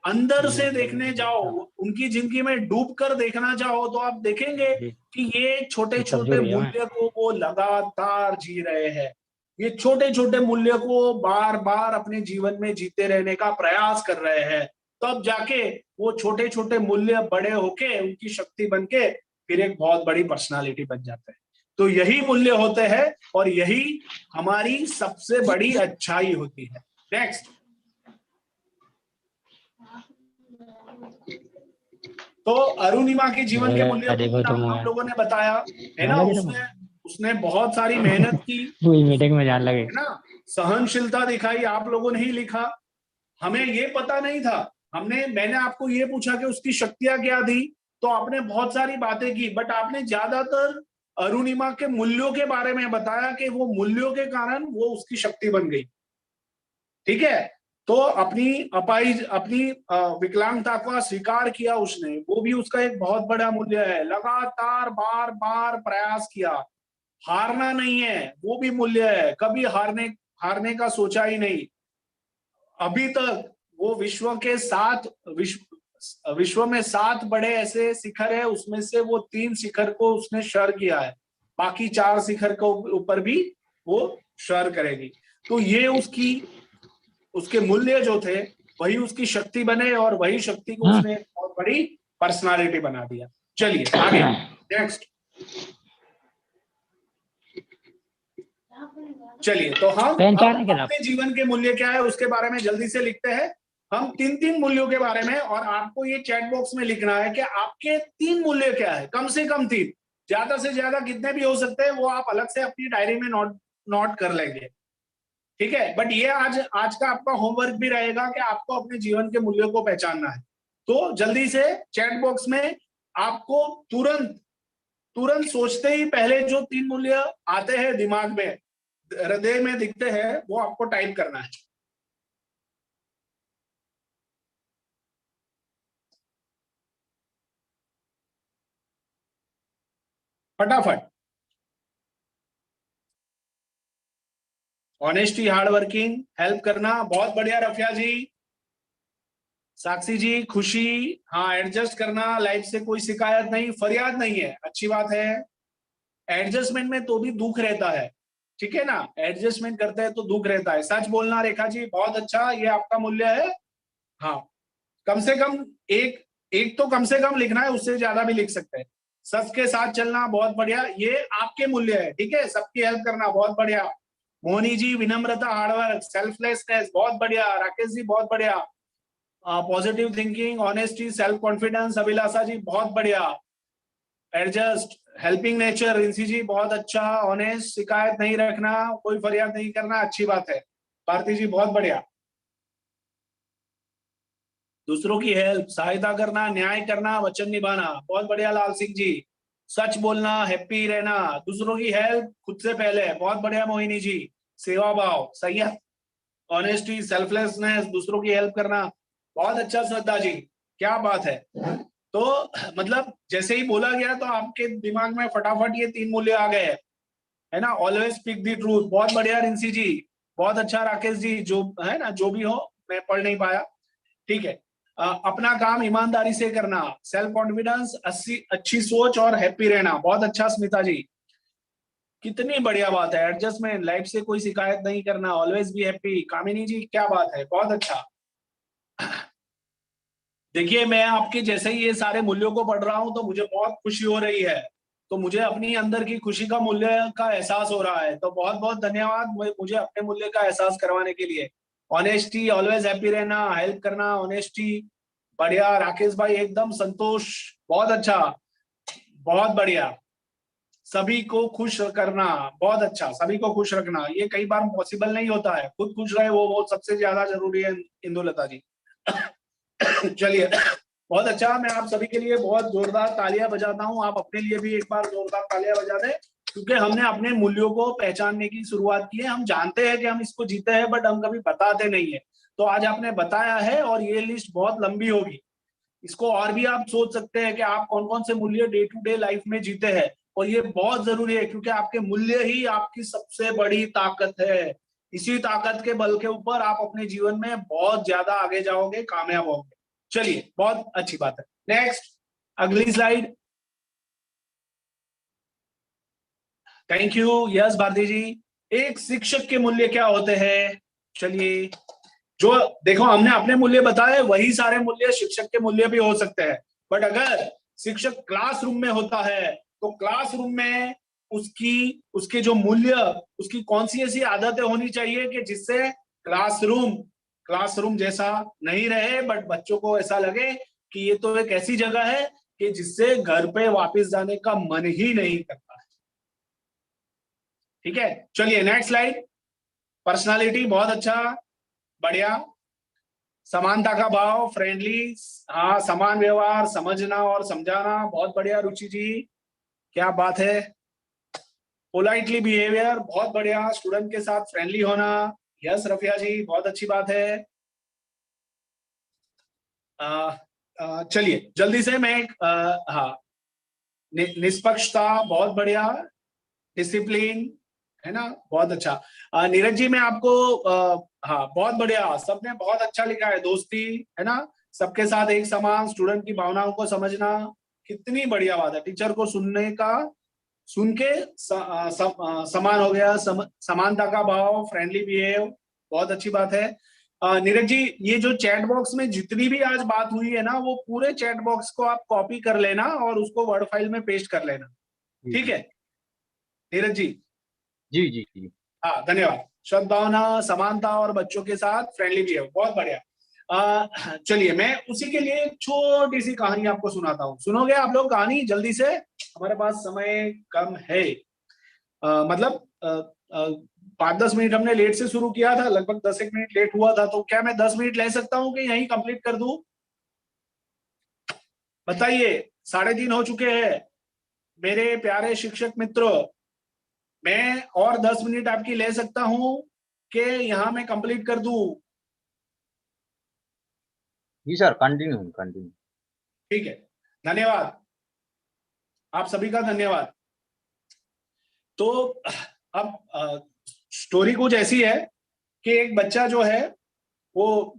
अंदर से देखने जाओ, उनकी जिंदगी में डूब कर देखना चाहो, तो आप देखेंगे कि ये छोटे छोटे मूल्य को वो लगातार जी रहे हैं। ये छोटे छोटे मूल्य को बार बार अपने जीवन में जीते रहने का प्रयास कर रहे हैं। तब जाके वो छोटे छोटे मूल्य बड़े होके उनकी शक्ति बन के फिर एक बहुत बड़ी पर्सनालिटी बन जाते हैं। तो यही मूल्य होते हैं, और यही हमारी सबसे बड़ी अच्छाई होती है। नेक्स्ट। तो अरुणिमा के जीवन के मूल्य हम लोगों ने बताया, है ना। उसने बहुत सारी मेहनत की, मीटिंग में जान लगे, है ना, सहनशीलता दिखाई, आप लोगों ने ही लिखा। हमें ये पता नहीं था, मैंने आपको ये पूछा कि उसकी शक्तियां क्या थी, तो आपने बहुत सारी बातें की, बट आपने ज्यादातर अरुणिमा के मूल्यों के बारे में बताया कि वो मूल्यों के कारण वो उसकी शक्ति बन गई। ठीक है, तो अपनी विकलांगता का स्वीकार किया उसने, वो भी उसका एक बहुत बड़ा मूल्य है। लगातार बार बार प्रयास किया, हारना नहीं है, वो भी मूल्य है। कभी हारने का सोचा ही नहीं। अभी तक वो विश्व में 7 बड़े ऐसे शिखर है, उसमें से वो 3 शिखर को उसने सर किया है, बाकी 4 शिखर के ऊपर भी वो सर करेगी। तो ये उसके मूल्य जो थे वही उसकी शक्ति बने, और वही शक्ति को उसने बहुत बड़ी पर्सनालिटी बना दिया। चलिए आगे, नेक्स्ट। चलिए, तो हम अपने जीवन के मूल्य क्या है उसके बारे में जल्दी से लिखते हैं। हम 3 मूल्यों के बारे में, और आपको ये चैट बॉक्स में लिखना है कि आपके 3 मूल्य क्या है, कम से कम 3, ज्यादा से ज्यादा कितने भी हो सकते हैं, वो आप अलग से अपनी डायरी में नोट कर लेंगे। ठीक है, बट ये आज का आपका होमवर्क भी रहेगा कि आपको अपने जीवन के मूल्यों को पहचानना है। तो जल्दी से चैट बॉक्स में आपको तुरंत तुरंत सोचते ही पहले जो 3 मूल्य आते हैं दिमाग में, हृदय में दिखते हैं, वो आपको टाइप करना है। फटाफट। ऑनेस्टी, हार्ड वर्किंग, हेल्प करना, बहुत बढ़िया रफिया जी। साक्षी जी, खुशी, हाँ, एडजस्ट करना, लाइफ से कोई शिकायत नहीं, फरियाद नहीं है, अच्छी बात है। एडजस्टमेंट में तो भी दुख रहता है, ठीक है ना, एडजस्टमेंट करते हैं तो दुख रहता है। सच बोलना रेखा जी, बहुत अच्छा, ये आपका मूल्य है। हाँ, कम से कम एक एक तो कम से कम लिखना है, उससे ज्यादा भी लिख सकते हैं। सच के साथ चलना, बहुत बढ़िया, ये आपके मूल्य है, ठीक है। सबकी हेल्प करना, बहुत बढ़िया। मोहनी जी, विनम्रता, हार्डवर्क, सेल्फलेसनेस, बहुत बढ़िया। राकेश जी, बहुत बढ़िया। Positive thinking, honesty, self confidence, Abhilasha ji, बहुत बढ़िया। Adjust, helping nature, Rincy ji, बहुत अच्छा। ऑनेस्ट, शिकायत नहीं रखना, कोई फरियाद नहीं करना, अच्छी बात है। भारती जी, बहुत बढ़िया। दूसरों की हेल्प, सहायता करना, न्याय करना, वचन निभाना, बहुत बढ़िया। लाल सिंह जी, सच बोलना, हैप्पी रहना, दूसरों की हेल्प खुद से पहले, बहुत बढ़िया। मोहिनी जी, सेवा भाव, सही है। ऑनेस्टी, सेल्फलेसनेस, दूसरों की हेल्प करना, बहुत अच्छा। श्रद्धा जी, क्या बात है। तो मतलब जैसे ही बोला गया तो आपके दिमाग में फटाफट ये 3 मूल्य आ गए, है ना। ऑलवेज स्पीक द ट्रूथ, बहुत बढ़िया। रिंसी जी, बहुत अच्छा। राकेश जी, जो है ना, जो भी हो, मैं पढ़ नहीं पाया, ठीक है। अपना काम ईमानदारी से करना, सेल्फ कॉन्फिडेंस, अच्छी सोच और हैप्पी रहना, बहुत अच्छा। स्मिता जी, कितनी बढ़िया बात है। एडजस्टमेंट, लाइफ से कोई शिकायत नहीं करना, ऑलवेज बी हैप्पी। कामिनी जी, क्या बात है, बहुत अच्छा। देखिए, मैं आपके जैसे ही ये सारे मूल्यों को पढ़ रहा हूं तो मुझे बहुत खुशी हो रही है, तो मुझे अपनी अंदर की खुशी का मूल्य का एहसास हो रहा है। तो बहुत बहुत धन्यवाद मुझे अपने मूल्य का एहसास करवाने के लिए। ऑनेस्टी, ऑलवेज हैप्पी रहना, हेल्प करना, ऑनेस्टी, बढ़िया। राकेश भाई, एकदम संतोष, बहुत अच्छा, बहुत बढ़िया। सभी को खुश करना, बहुत अच्छा, सभी को खुश रखना, ये कई बार पॉसिबल नहीं होता है। खुद खुश रहे, वो सबसे ज्यादा जरूरी है। इंदुलता जी, चलिए, बहुत अच्छा। मैं आप सभी के लिए बहुत जोरदार तालियां बजाता हूं, आप अपने लिए भी एक बार जोरदार तालियां बजा दें, क्योंकि हमने अपने मूल्यों को पहचानने की शुरुआत की है। हम जानते हैं कि हम इसको जीते हैं, बट हम कभी बताते नहीं है। तो आज आपने बताया है, और ये लिस्ट बहुत लंबी होगी। इसको और भी आप सोच सकते हैं कि आप कौन कौन से मूल्य डे टू डे लाइफ में जीते हैं, और ये बहुत जरूरी है, क्योंकि आपके मूल्य ही आपकी सबसे बड़ी ताकत है। इसी ताकत के बल के ऊपर आप अपने जीवन में बहुत ज्यादा आगे जाओगे, कामयाब होगे। चलिए, बहुत अच्छी बात है। नेक्स्ट, अगली slide. Thank you. Yes Bharati ji, एक शिक्षक के मूल्य क्या होते हैं? चलिए, जो देखो, हमने अपने मूल्य बताए, वही सारे मूल्य शिक्षक के मूल्य भी हो सकते हैं। बट अगर शिक्षक क्लासरूम में होता है, तो क्लासरूम में उसकी उसके जो मूल्य, उसकी कौन सी ऐसी आदतें होनी चाहिए कि जिससे क्लासरूम क्लासरूम जैसा नहीं रहे, बट बच्चों को ऐसा लगे कि ये तो एक ऐसी जगह है कि जिससे घर पे वापस जाने का मन ही नहीं करता है। ठीक है, चलिए नेक्स्ट स्लाइड। पर्सनालिटी, बहुत अच्छा, बढ़िया। समानता का भाव, फ्रेंडली, हाँ, समान व्यवहार, समझना और समझाना, बहुत बढ़िया। रुचि जी, क्या बात है। पोलाइटली बिहेवियर, बहुत बढ़िया। स्टूडेंट के साथ फ्रेंडली होना, यस रफिया जी, बहुत अच्छी बात है। चलिए जल्दी से मैं हाँ, निष्पक्षता, बहुत बढ़िया। डिसिप्लिन, है ना, बहुत अच्छा। नीरज जी, मैं आपको हाँ, बहुत बढ़िया, सबने बहुत अच्छा लिखा है। दोस्ती, है ना, सबके साथ एक समान, स्टूडेंट की भावनाओं को समझना, कितनी बढ़िया बात है। टीचर को सुनने का, सुन के समान हो गया, समानता का भाव, फ्रेंडली बिहेव, बहुत अच्छी बात है। नीरज जी, ये जो चैट बॉक्स में जितनी भी आज बात हुई है ना, वो पूरे चैट बॉक्स को आप कॉपी कर लेना और उसको वर्ड फाइल में पेस्ट कर लेना, जी ठीक जी है नीरज जी? जी जी जी। हाँ, धन्यवाद। सद्भावना, समानता और बच्चों के साथ फ्रेंडली बिहेव, बहुत बढ़िया। चलिए, मैं उसी के लिए एक छोटी सी कहानी आपको सुनाता हूँ। सुनोगे आप लोग कहानी जल्दी से? हमारे पास समय कम है। मतलब 5-10 मिनट हमने लेट से शुरू किया था, लगभग 10 मिनट लेट हुआ था, तो क्या मैं 10 मिनट ले सकता हूँ कि यहीं कंप्लीट कर दूं? बताइए, 3:30 हो चुके हैं। मेरे प्यारे शिक्षक मित्रों, मैं और 10 मिनट आपकी ले सकता हूं कि यहां मैं कंप्लीट कर दूं? जी सर, कंटिन्यू कंटिन्यू। ठीक है, धन्यवाद, आप सभी का धन्यवाद। तो अब स्टोरी कुछ ऐसी है कि एक बच्चा जो है वो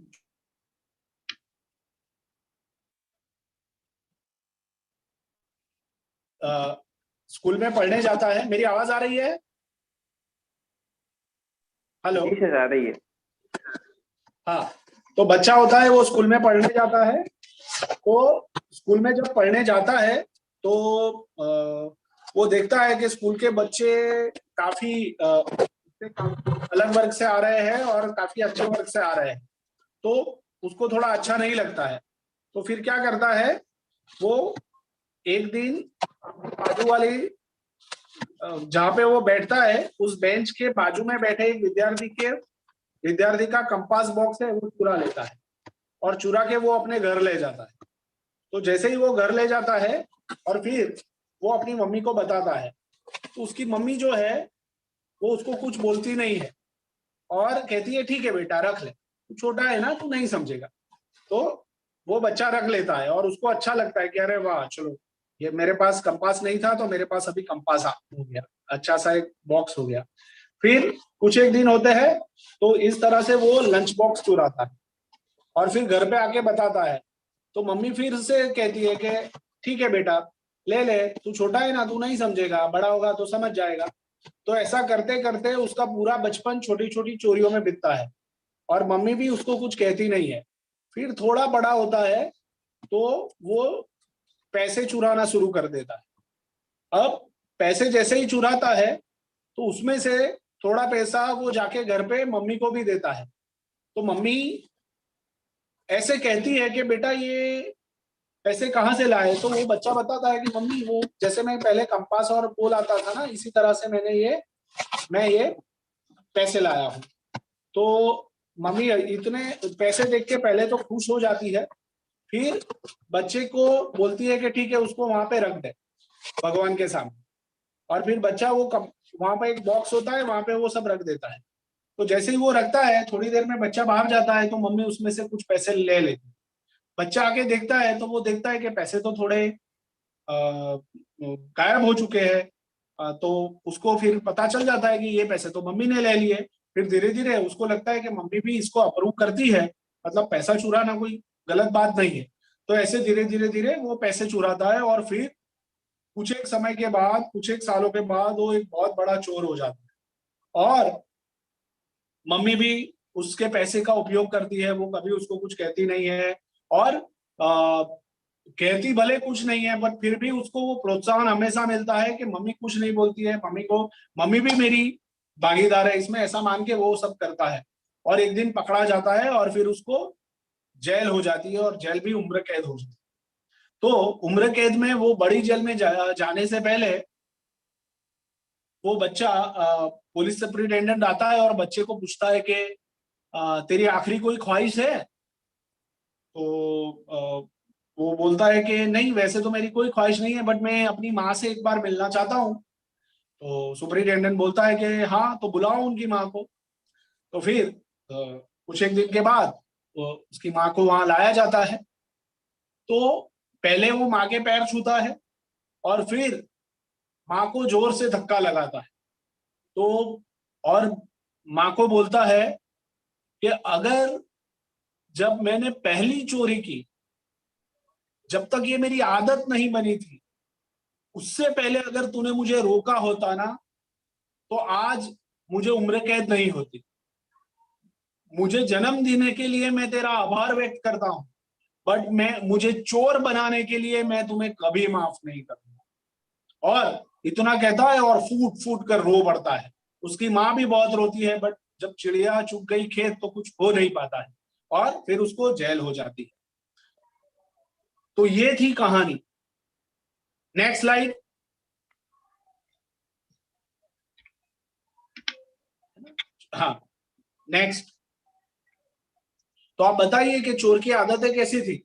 स्कूल में पढ़ने जाता है। मेरी आवाज आ रही है? हेलो। जी सर, आ रही है। हाँ, तो बच्चा होता है वो स्कूल में पढ़ने जाता है। तो स्कूल में जब पढ़ने जाता है तो वो देखता है कि स्कूल के बच्चे काफी अलग वर्ग से आ रहे हैं और काफी अच्छे वर्ग से आ रहे हैं। तो उसको थोड़ा अच्छा नहीं लगता है। तो फिर क्या करता है वो, एक दिन बाजू वाली जहाँ पे वो बैठता है उस बेंच के बाजू में बैठे एक विद्यार्थी का कंपास बॉक्स है वो चुरा लेता है और चुरा के वो अपने घर ले जाता है। तो जैसे ही वो घर ले जाता है और फिर वो अपनी मम्मी को बताता है, तो उसकी मम्मी जो है वो उसको कुछ बोलती नहीं है और कहती है ठीक है बेटा रख ले, तू छोटा है ना, तू नहीं समझेगा। तो वो बच्चा रख लेता है और उसको अच्छा लगता है कि अरे वाह चलो, ये मेरे पास कंपास नहीं था तो मेरे पास अभी कंपास हो गया, अच्छा सा एक बॉक्स हो गया। फिर कुछ एक दिन होते हैं तो इस तरह से वो लंच बॉक्स चुराता है और फिर घर पे आके बताता है। तो मम्मी फिर से कहती है कि ठीक है बेटा ले ले, तू छोटा है ना, तू नहीं समझेगा, बड़ा होगा तो समझ जाएगा। तो ऐसा करते करते उसका पूरा बचपन छोटी छोटी चोरियों में बीतता है और मम्मी भी उसको कुछ कहती नहीं है। फिर थोड़ा बड़ा होता है तो वो पैसे चुराना शुरू कर देता है। अब पैसे जैसे ही चुराता है तो उसमें से थोड़ा पैसा वो जाके घर पे मम्मी को भी देता है। तो मम्मी ऐसे कहती है कि बेटा ये पैसे कहाँ से लाए? तो वो बच्चा बताता है कि मम्मी वो जैसे मैं पहले कंपास और बोल आता था ना, इसी तरह से मैं ये पैसे लाया हूँ। तो मम्मी इतने पैसे देख के पहले तो खुश हो जाती है, फिर बच्चे को बोलती है कि ठीक है उसको वहां पे रख दे भगवान के सामने। और फिर बच्चा वहां पे एक बॉक्स होता है, वहां पे वो सब रख देता है। तो जैसे ही वो रखता है थोड़ी देर में बच्चा बाहर जाता है तो मम्मी उसमें से कुछ पैसे ले लेती है। बच्चा आके देखता है तो वो देखता है कि पैसे तो थोड़े गायब हो चुके हैं। तो उसको फिर पता चल जाता है कि ये पैसे तो मम्मी ने ले लिए। फिर धीरे धीरे उसको लगता है कि मम्मी भी इसको अप्रूव करती है, मतलब पैसा चुराना कोई गलत बात नहीं है। तो ऐसे धीरे धीरे धीरे वो पैसे चुराता है और फिर कुछ एक समय के बाद, कुछ एक सालों के बाद वो एक बहुत बड़ा चोर हो जाता है। और मम्मी भी उसके पैसे का उपयोग करती है, वो कभी उसको कुछ कहती नहीं है। और कहती भले कुछ नहीं है बट फिर भी उसको वो प्रोत्साहन हमेशा मिलता है कि मम्मी कुछ नहीं बोलती है, मम्मी भी मेरी भागीदार है इसमें, ऐसा मान के वो सब करता है। और एक दिन पकड़ा जाता है और फिर उसको जेल हो जाती है और जेल भी उम्र कैद हो जाती है। तो उम्र कैद में वो बड़ी जेल में जाने से पहले वो बच्चा पुलिस सुपरिटेंडेंट आता है और बच्चे को पूछता है कि तेरी आखिरी कोई ख्वाहिश है? तो वो बोलता है कि नहीं वैसे तो मेरी कोई ख्वाहिश नहीं है बट मैं अपनी माँ से एक बार मिलना चाहता हूँ। तो सुपरिटेंडेंट बोलता है कि हाँ तो बुलाओ उनकी माँ को। तो फिर कुछ एक दिन के बाद उसकी माँ को वहां लाया जाता है। तो पहले वो माँ के पैर छूता है और फिर माँ को जोर से धक्का लगाता है। तो और माँ को बोलता है कि अगर जब मैंने पहली चोरी की, जब तक ये मेरी आदत नहीं बनी थी, उससे पहले अगर तूने मुझे रोका होता ना तो आज मुझे उम्र कैद नहीं होती। मुझे जन्म देने के लिए मैं तेरा आभार व्यक्त करता हूं बट मुझे चोर बनाने के लिए मैं तुम्हें कभी माफ नहीं करूंगा। और इतना कहता है और फूट फूट कर रो पड़ता है। उसकी माँ भी बहुत रोती है बट जब चिड़िया चुग गई खेत तो कुछ हो नहीं पाता है और फिर उसको जेल हो जाती है। तो ये थी कहानी। Next slide. हाँ, नेक्स्ट। तो आप बताइए कि चोर की आदतें कैसी थी?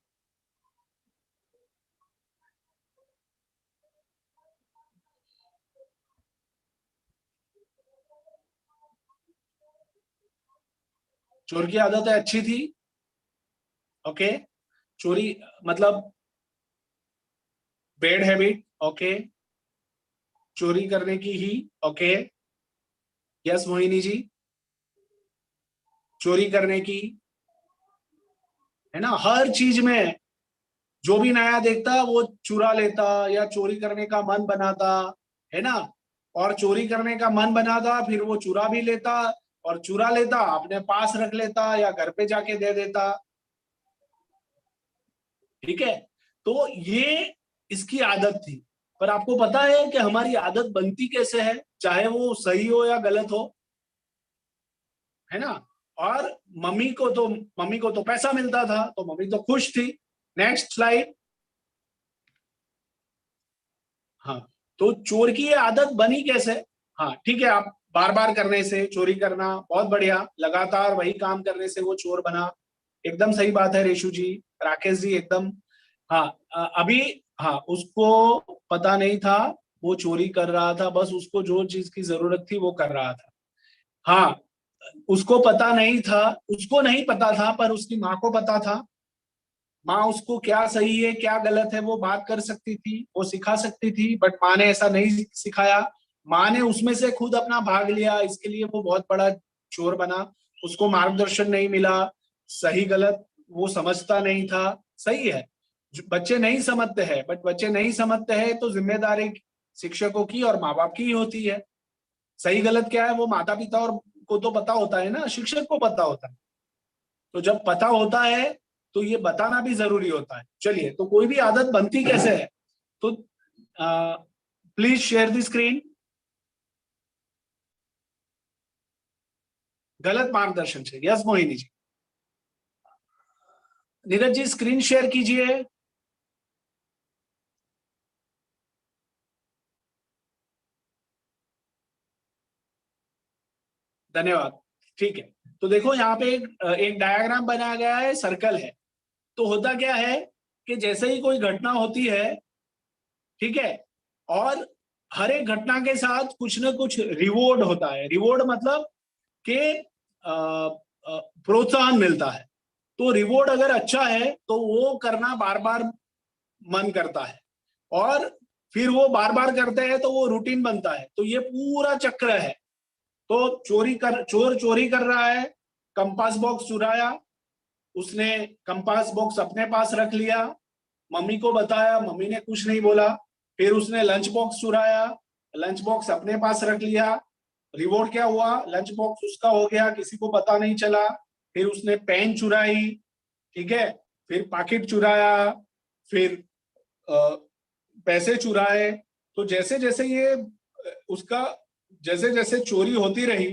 चोर की आदतें अच्छी थी, ओके, चोरी मतलब बैड हैबिट, ओके, चोरी करने की ही, ओके, यस मोहिनी जी, चोरी करने की, है ना, हर चीज में जो भी नया देखता वो चुरा लेता या चोरी करने का मन बनाता, है ना, और चोरी करने का मन बनाता फिर वो चुरा भी लेता, और चुरा लेता अपने पास रख लेता या घर पे जाके दे देता, ठीक है। तो ये इसकी आदत थी। पर आपको पता है कि हमारी आदत बनती कैसे है, चाहे वो सही हो या गलत हो, है ना। और मम्मी को तो पैसा मिलता था तो मम्मी तो खुश थी। Next slide. हाँ, तो चोर की ये आदत बनी कैसे? हाँ ठीक है, आप बार बार करने से चोरी करना बहुत बढ़िया, लगातार वही काम करने से वो चोर बना, एकदम सही बात है रेशु जी, राकेश जी एकदम। हाँ अभी, हाँ उसको पता नहीं था वो चोरी कर रहा था, बस उसको जो चीज की जरूरत थी वो कर रहा था। हाँ, उसको पता नहीं था, उसको नहीं पता था पर उसकी माँ को पता था। माँ उसको क्या सही है क्या गलत है वो बात कर सकती थी, वो सिखा सकती थी, बट माँ ने ऐसा नहीं सिखाया। माँ ने उसमें से खुद अपना भाग लिया, इसके लिए वो बहुत बड़ा चोर बना। उसको मार्गदर्शन नहीं मिला, सही गलत वो समझता नहीं था। सही है, बच्चे नहीं समझते हैं, बट बच्चे नहीं समझते हैं तो जिम्मेदारी शिक्षकों की और माँ बाप की ही होती है। सही गलत क्या है वो माता पिता और को तो पता होता है ना, शिक्षक को पता होता है। तो जब पता होता है तो ये बताना भी जरूरी होता है। चलिए, तो कोई भी आदत बनती कैसे है, तो प्लीज शेयर द स्क्रीन। गलत मार्गदर्शन से, यस मोहिनी जी। नीरज जी स्क्रीन शेयर कीजिए। धन्यवाद। ठीक है, तो देखो यहाँ पे एक डायग्राम बनाया गया है, सर्कल है। तो होता क्या है कि जैसे ही कोई घटना होती है, ठीक है, और हर एक घटना के साथ कुछ ना कुछ रिवॉर्ड होता है। रिवॉर्ड मतलब कि प्रोत्साहन मिलता है। तो रिवॉर्ड अगर अच्छा है तो वो करना बार बार मन करता है, और फिर वो बार बार करते हैं तो वो रूटीन बनता है। तो ये पूरा चक्र है। तो चोर चोरी कर रहा है, कंपास बॉक्स चुराया, उसने कंपास बॉक्स अपने पास रख लिया, मम्मी को बताया, मम्मी ने कुछ नहीं बोला। फिर उसने लंच बॉक्स चुराया, लंच बॉक्स अपने पास रख लिया। रिवॉर्ड क्या हुआ? लंच बॉक्स उसका हो गया, किसी को पता नहीं चला। फिर उसने पेन चुराई, ठीक है, फिर पैकेट चुराया, फिर पैसे चुराए। तो जैसे जैसे ये उसका जैसे जैसे चोरी होती रही,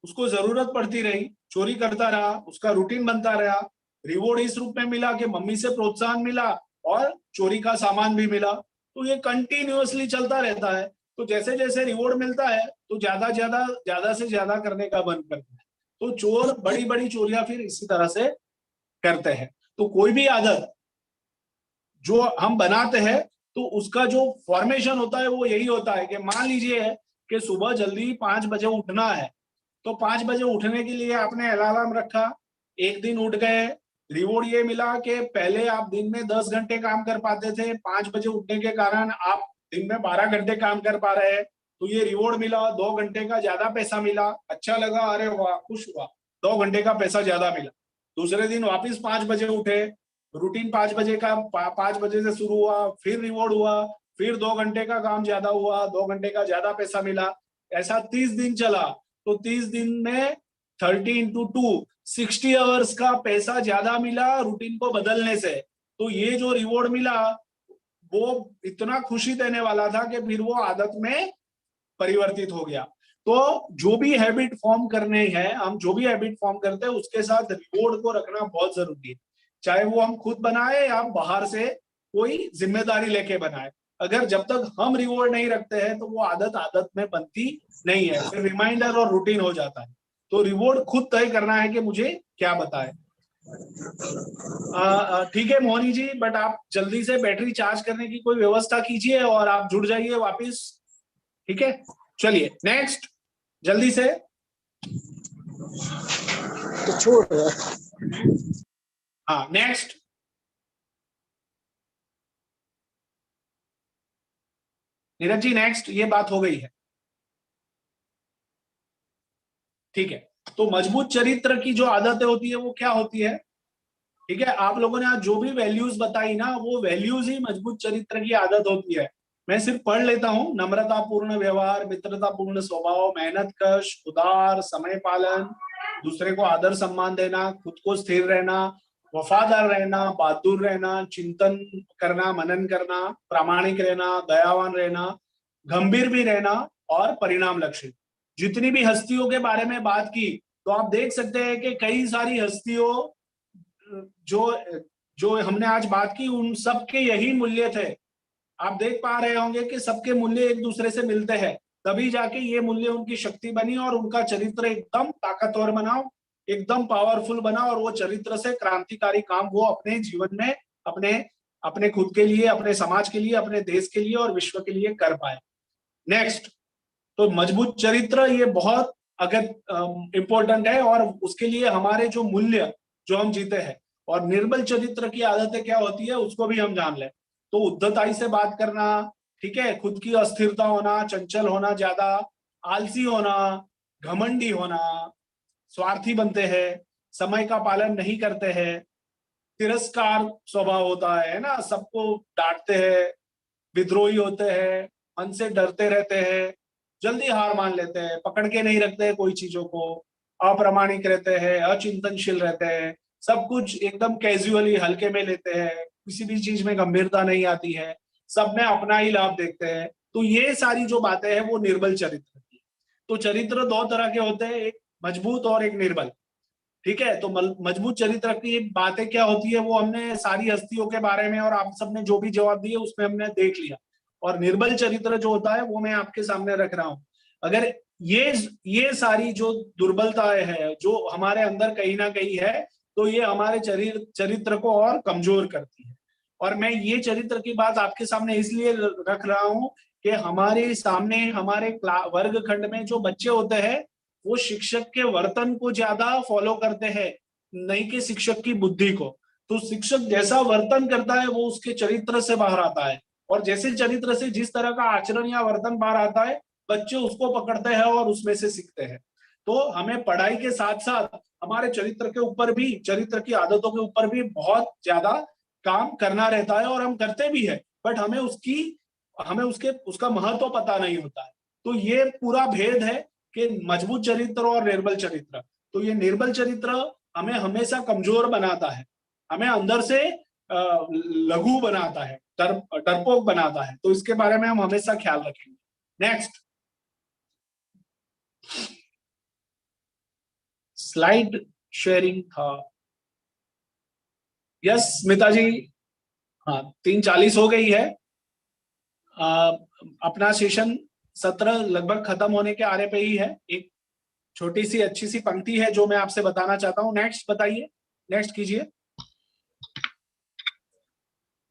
उसको जरूरत पड़ती रही, चोरी करता रहा, उसका रूटीन बनता रहा। रिवॉर्ड इस रूप में मिला कि मम्मी से प्रोत्साहन मिला और चोरी का सामान भी मिला। तो ये कंटिन्यूअसली चलता रहता है। तो जैसे जैसे रिवॉर्ड मिलता है तो ज्यादा से ज्यादा करने का मन करता है। तो चोर बड़ी बड़ी चोरियां फिर इसी तरह से करते हैं। तो कोई भी आदत जो हम बनाते हैं तो उसका जो फॉर्मेशन होता है वो यही होता है कि मान लीजिए कि सुबह जल्दी 5 बजे उठना है। तो 5 बजे उठने के लिए आपने अलार्म रखा, एक दिन उठ गए, रिवॉर्ड ये मिला कि पहले आप दिन में 10 घंटे काम कर पाते थे, 5 बजे उठने के कारण आप दिन में 12 घंटे काम कर पा रहे हैं। तो ये रिवॉर्ड मिला, 2 घंटे का ज्यादा पैसा मिला, अच्छा लगा, अरे वाह खुश हुआ, 2 घंटे का पैसा ज्यादा मिला। दूसरे दिन वापिस 5 बजे उठे, रूटीन 5 बजे का 5 बजे से शुरू हुआ, फिर रिवॉर्ड हुआ, फिर 2 घंटे का काम ज्यादा हुआ, 2 घंटे का ज्यादा पैसा मिला। ऐसा 30 दिन चला। तो 30 दिन में 30 × 2 60 आवर्स का पैसा ज्यादा मिला रूटीन को बदलने से। तो ये जो रिवॉर्ड मिला वो इतना खुशी देने वाला था कि फिर वो आदत में परिवर्तित हो गया। तो जो भी हैबिट फॉर्म करने हैं, हम जो भी हैबिट फॉर्म करते हैं उसके साथ रिवॉर्ड को रखना बहुत जरूरी है, चाहे वो हम खुद बनाए या बाहर से कोई जिम्मेदारी लेके बनाए। अगर जब तक हम रिवॉर्ड नहीं रखते हैं तो वो आदत आदत में बनती नहीं है, फिर रिमाइंडर और रूटीन हो जाता है। तो रिवॉर्ड खुद तय करना है कि मुझे क्या बताए। ठीक है मोहनी जी, बट आप जल्दी से बैटरी चार्ज करने की कोई व्यवस्था कीजिए और आप जुड़ जाइए वापिस, ठीक है। चलिए नेक्स्ट, जल्दी से। तो छोड़ रहा है। हाँ नेक्स्ट, नीरज जी नेक्स्ट, ये बात हो गई है, ठीक है। तो मजबूत चरित्र की जो आदतें होती है वो क्या होती है, ठीक है। आप लोगों ने आज जो भी वैल्यूज बताई ना, वो वैल्यूज ही मजबूत चरित्र की आदत होती है। मैं सिर्फ पढ़ लेता हूँ, नम्रतापूर्ण व्यवहार, मित्रतापूर्ण स्वभाव, मेहनत कश, उदार, समय पालन, दूसरे को आदर सम्मान देना, खुद को स्थिर रहना, वफादार रहना, बहादुर रहना, चिंतन करना, मनन करना, प्रामाणिक रहना, दयावान रहना, गंभीर भी रहना और परिणाम लक्षित। जितनी भी हस्तियों के बारे में बात की, तो आप देख सकते हैं कि कई सारी हस्तियों जो जो हमने आज बात की, उन सबके यही मूल्य थे। आप देख पा रहे होंगे कि सबके मूल्य एक दूसरे से मिलते हैं, तभी जाके ये मूल्य उनकी शक्ति बनी और उनका चरित्र एकदम ताकतवर बना, एकदम पावरफुल बना, और वो चरित्र से क्रांतिकारी काम वो अपने जीवन में, अपने अपने खुद के लिए, अपने समाज के लिए, अपने देश के लिए और विश्व के लिए कर पाए। नेक्स्ट, तो मजबूत चरित्र ये बहुत अगर इंपॉर्टेंट है, और उसके लिए हमारे जो मूल्य जो हम जीते हैं, और निर्बल चरित्र की आदतें क्या होती है उसको भी हम जान लें। तो उद्धताई से बात करना, ठीक है, खुद की अस्थिरता होना, चंचल होना, ज्यादा आलसी होना, घमंडी होना, स्वार्थी बनते हैं, समय का पालन नहीं करते हैं, तिरस्कार स्वभाव होता है ना, सबको डांटते हैं, विद्रोही होते हैं, मन से डरते रहते हैं, जल्दी हार मान लेते हैं, पकड़ के नहीं रखते हैं कोई चीजों को, अप्रामाणिक रहते हैं, अचिंतनशील रहते हैं, सब कुछ एकदम कैजुअली हल्के में लेते हैं, किसी भी चीज में गंभीरता नहीं आती है, सब में अपना ही लाभ देखते हैं। तो ये सारी जो बातें हैं वो निर्बल चरित्र की। तो चरित्र दो तरह के होते हैं, एक मजबूत और एक निर्बल, ठीक है। तो मजबूत चरित्र की बातें क्या होती है वो हमने सारी हस्तियों के बारे में और आप सबने जो भी जवाब दिए उसमें हमने देख लिया। और निर्बल चरित्र जो होता है वो मैं आपके सामने रख रहा हूं। अगर ये सारी जो दुर्बलताएं हैं जो हमारे अंदर कहीं ना कहीं है, तो ये हमारे चरित्र को और कमजोर करती है। और मैं ये चरित्र की बात आपके सामने इसलिए रख रहा हूं कि हमारे सामने, हमारे वर्ग खंड में जो बच्चे होते हैं वो शिक्षक के वर्तन को ज्यादा फॉलो करते हैं, नहीं कि शिक्षक की बुद्धि को। तो शिक्षक जैसा वर्तन करता है वो उसके चरित्र से बाहर आता है, और जैसे चरित्र से जिस तरह का आचरण या वर्तन बाहर आता है, बच्चे उसको पकड़ते हैं और उसमें से सीखते हैं। तो हमें पढ़ाई के साथ साथ हमारे चरित्र के ऊपर भी, चरित्र की आदतों के ऊपर भी बहुत ज्यादा काम करना रहता है, और हम करते भी है, बट हमें उसका महत्व पता नहीं होता है। तो ये पूरा भेद है कि मजबूत चरित्र और निर्बल चरित्र। तो ये निर्बल चरित्र हमें हमेशा कमजोर बनाता है, हमें अंदर से लघु बनाता है, डरपोक बनाता है। तो इसके बारे में हम हमेशा ख्याल रखेंगे। नेक्स्ट स्लाइड शेयरिंग था, यस स्मिता जी, हाँ 3:40 हो गई है। अपना सेशन सत्र लगभग खत्म होने के आरे पे ही है। एक छोटी सी अच्छी सी पंक्ति है जो मैं आपसे बताना चाहता हूँ। नेक्स्ट बताइए, नेक्स्ट कीजिए।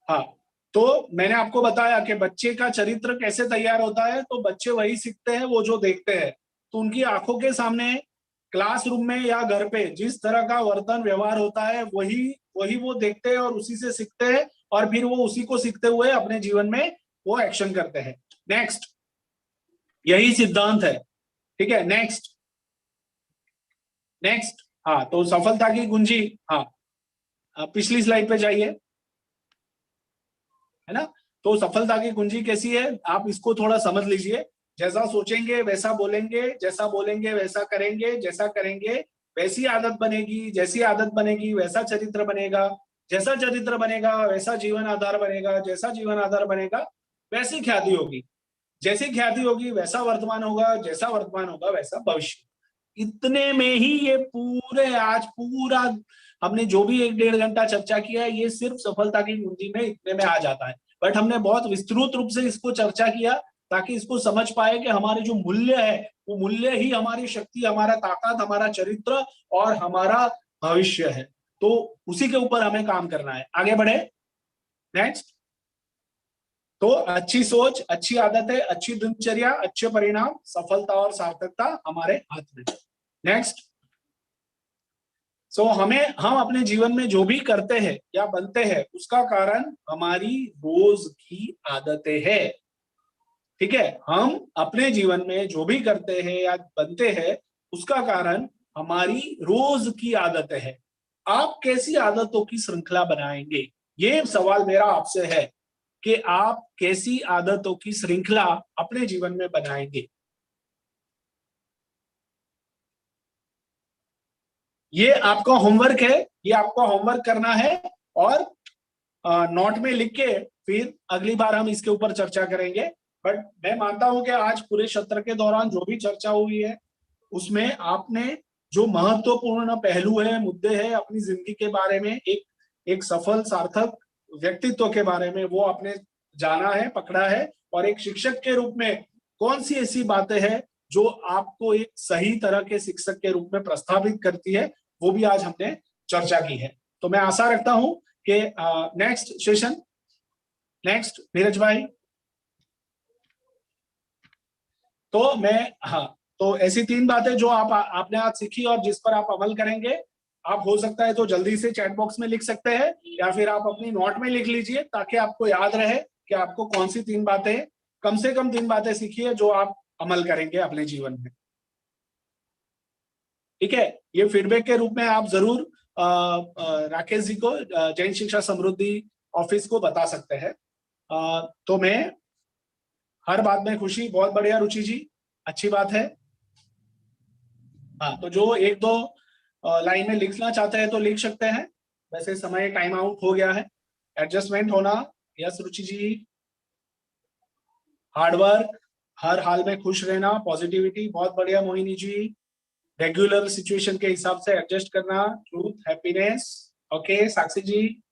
हाँ, तो मैंने आपको बताया कि बच्चे का चरित्र कैसे तैयार होता है। तो बच्चे वही सीखते हैं वो जो देखते हैं। तो उनकी आंखों के सामने क्लासरूम में या घर पे जिस तरह का वर्तन व्यवहार होता है वही वही वो देखते हैं और उसी से सीखते हैं, और फिर वो उसी को सीखते हुए अपने जीवन में वो एक्शन करते हैं। नेक्स्ट, यही सिद्धांत है, ठीक है। नेक्स्ट नेक्स्ट, हाँ, तो सफलता की कुंजी, हाँ पिछली स्लाइड पे जाइए, है ना। तो सफलता की कुंजी कैसी है, आप इसको थोड़ा समझ लीजिए। जैसा सोचेंगे वैसा बोलेंगे, जैसा बोलेंगे वैसा करेंगे, जैसा करेंगे वैसी आदत बनेगी, जैसी आदत बनेगी वैसा चरित्र बनेगा, जैसा चरित्र बनेगा वैसा जीवन आधार बनेगा, जैसा जीवन आधार बनेगा वैसी ख्याति होगी, जैसी ख्याति होगी वैसा वर्तमान होगा, जैसा वर्तमान होगा वैसा भविष्य। इतने में ही ये पूरे आज पूरा हमने जो भी 1-1.5 घंटा चर्चा किया है, ये सिर्फ सफलता की कुंजी में इतने में आ जाता है। बट हमने बहुत विस्तृत रूप से इसको चर्चा किया ताकि इसको समझ पाए कि हमारे जो मूल्य है वो मूल्य ही हमारी शक्ति, हमारा ताकत, हमारा चरित्र और हमारा भविष्य है। तो उसी के ऊपर हमें काम करना है। आगे बढ़े। नेक्स्ट, तो अच्छी सोच, अच्छी आदतें, अच्छी दिनचर्या, अच्छे परिणाम, सफलता और सार्थकता हमारे हाथ में। नेक्स्ट, हम अपने जीवन में जो भी करते हैं या बनते हैं उसका कारण हमारी रोज की आदतें हैं। ठीक है, हम अपने जीवन में जो भी करते हैं या बनते हैं उसका कारण हमारी रोज की आदतें हैं। आप कैसी आदतों की श्रृंखला बनाएंगे, ये सवाल मेरा आपसे है कि आप कैसी आदतों की श्रृंखला अपने जीवन में बनाएंगे। ये आपका होमवर्क है, ये आपका होमवर्क करना है और नोट में लिख के फिर अगली बार हम इसके ऊपर चर्चा करेंगे। बट मैं मानता हूं कि आज पूरे सत्र के दौरान जो भी चर्चा हुई है उसमें आपने जो महत्वपूर्ण पहलू है, मुद्दे हैं अपनी जिंदगी के बारे में, एक सफल सार्थक व्यक्तित्व के बारे में वो आपने जाना है, पकड़ा है। और एक शिक्षक के रूप में कौन सी ऐसी बातें हैं जो आपको एक सही तरह के शिक्षक के रूप में प्रस्थापित करती है, वो भी आज हमने चर्चा की है। तो मैं आशा रखता हूं कि नेक्स्ट सेशन, नेक्स्ट नीरज भाई। तो मैं, हाँ, तो ऐसी 3 बातें जो आपने आज सीखी और जिस पर आप अमल करेंगे, आप हो सकता है तो जल्दी से चैट बॉक्स में लिख सकते हैं या फिर आप अपनी नोट में लिख लीजिए ताकि आपको याद रहे कि आपको कौन सी 3 बातें, कम से कम 3 बातें सीखी है जो आप अमल करेंगे अपने जीवन में। ठीक है, ये फीडबैक के रूप में आप जरूर राकेश जी को, जैन शिक्षा समृद्धि ऑफिस को बता सकते हैं। तो मैं हर बात में खुशी, बहुत बढ़िया रुचि जी, अच्छी बात है। हाँ, तो जो 1-2 लाइन में लिखना चाहते हैं तो लिख सकते हैं, वैसे समय टाइम आउट हो गया है। एडजस्टमेंट होना, यस रुचि जी। हार्डवर्क, हर हाल में खुश रहना, पॉजिटिविटी, बहुत बढ़िया मोहिनी जी। रेगुलर सिचुएशन के हिसाब से एडजस्ट करना, ट्रूथ, हैप्पीनेस, ओके साक्षी जी।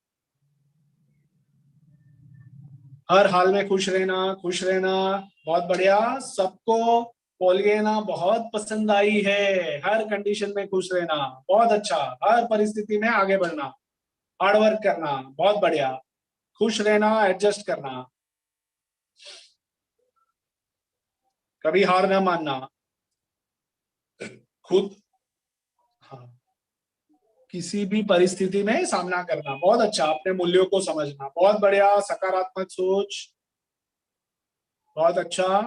हर हाल में खुश रहना, खुश रहना, बहुत बढ़िया। सबको पोलियाना बहुत पसंद आई है, हर कंडीशन में खुश रहना, बहुत अच्छा। हर परिस्थिति में आगे बढ़ना, हार्डवर्क करना, बहुत बढ़िया। खुश रहना, एडजस्ट करना, कभी हार ना मानना, खुद, हाँ, किसी भी परिस्थिति में सामना करना, बहुत अच्छा। अपने मूल्यों को समझना, बहुत बढ़िया। सकारात्मक सोच, बहुत अच्छा।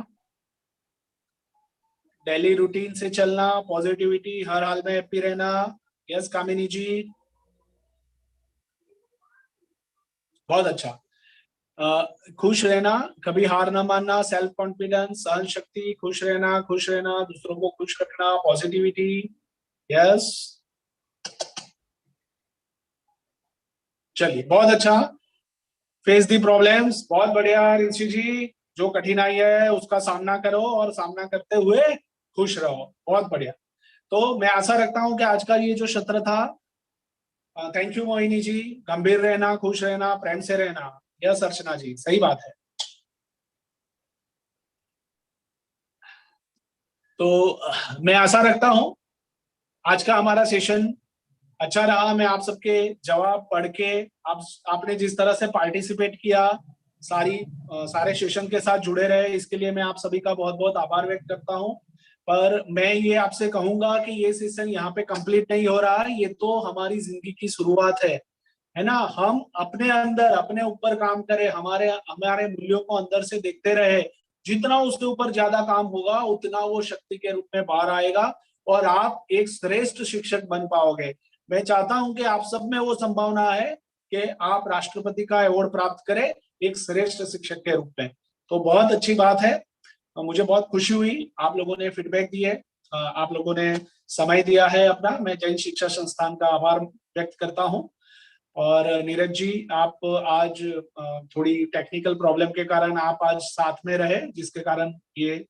डेली रूटीन से चलना, पॉजिटिविटी, हर हाल में हैप्पी रहना, यस कामिनी जी, बहुत अच्छा। खुश रहना, कभी हार ना मानना, सेल्फ कॉन्फिडेंस, सहन शक्ति, खुश रहना, खुश रहना, दूसरों को खुश रखना, पॉजिटिविटी, यस। चलिए, बहुत अच्छा। फेस दी प्रॉब्लम्स, बहुत बढ़िया ऋषि जी। जो कठिनाई है उसका सामना करो और सामना करते हुए खुश रहो, बहुत बढ़िया। तो मैं आशा रखता हूं कि आज का ये जो सत्र था, थैंक यू मोहिनी जी। गंभीर रहना, खुश रहना, प्रेम से रहना, यस अर्चना जी, सही बात है। तो मैं आशा रखता हूं आज का हमारा सेशन अच्छा रहा। मैं आप सबके जवाब पढ़ के, आपने जिस तरह से पार्टिसिपेट किया, सारे सेशन के साथ जुड़े रहे, इसके लिए मैं आप सभी का बहुत बहुत आभार व्यक्त करता हूं। पर मैं ये आपसे कहूंगा कि ये सेशन यहाँ पे कंप्लीट नहीं हो रहा है, ये तो हमारी जिंदगी की शुरुआत है ना। हम अपने अंदर, अपने ऊपर काम करें, हमारे हमारे मूल्यों को अंदर से देखते रहे। जितना उसके ऊपर ज्यादा काम होगा उतना वो शक्ति के रूप में बाहर आएगा और आप एक श्रेष्ठ शिक्षक बन पाओगे। मैं चाहता हूं कि आप सब में वो संभावना है कि आप राष्ट्रपति का अवार्ड प्राप्त करें एक श्रेष्ठ शिक्षक के रूप में। तो बहुत अच्छी बात है, मुझे बहुत खुशी हुई, आप लोगों ने फीडबैक दिए, आप लोगों ने समय दिया है अपना। मैं जैन शिक्षा संस्थान का आभार व्यक्त करता हूँ। और नीरज जी, आप आज थोड़ी टेक्निकल प्रॉब्लम के कारण आप आज साथ में रहे, जिसके कारण ये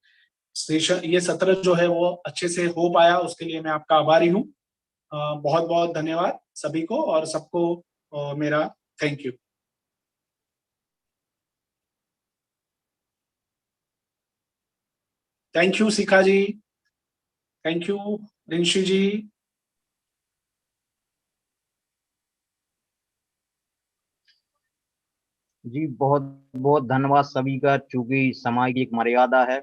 सेशन, ये सत्र जो है वो अच्छे से हो पाया, उसके लिए मैं आपका आभारी हूँ। बहुत बहुत धन्यवाद सभी को, और सबको मेरा thank you. Thank you Shikha ji, thank you Rinshi ji. जी बहुत बहुत धन्यवाद सभी का, चूंकि समय की एक मर्यादा है।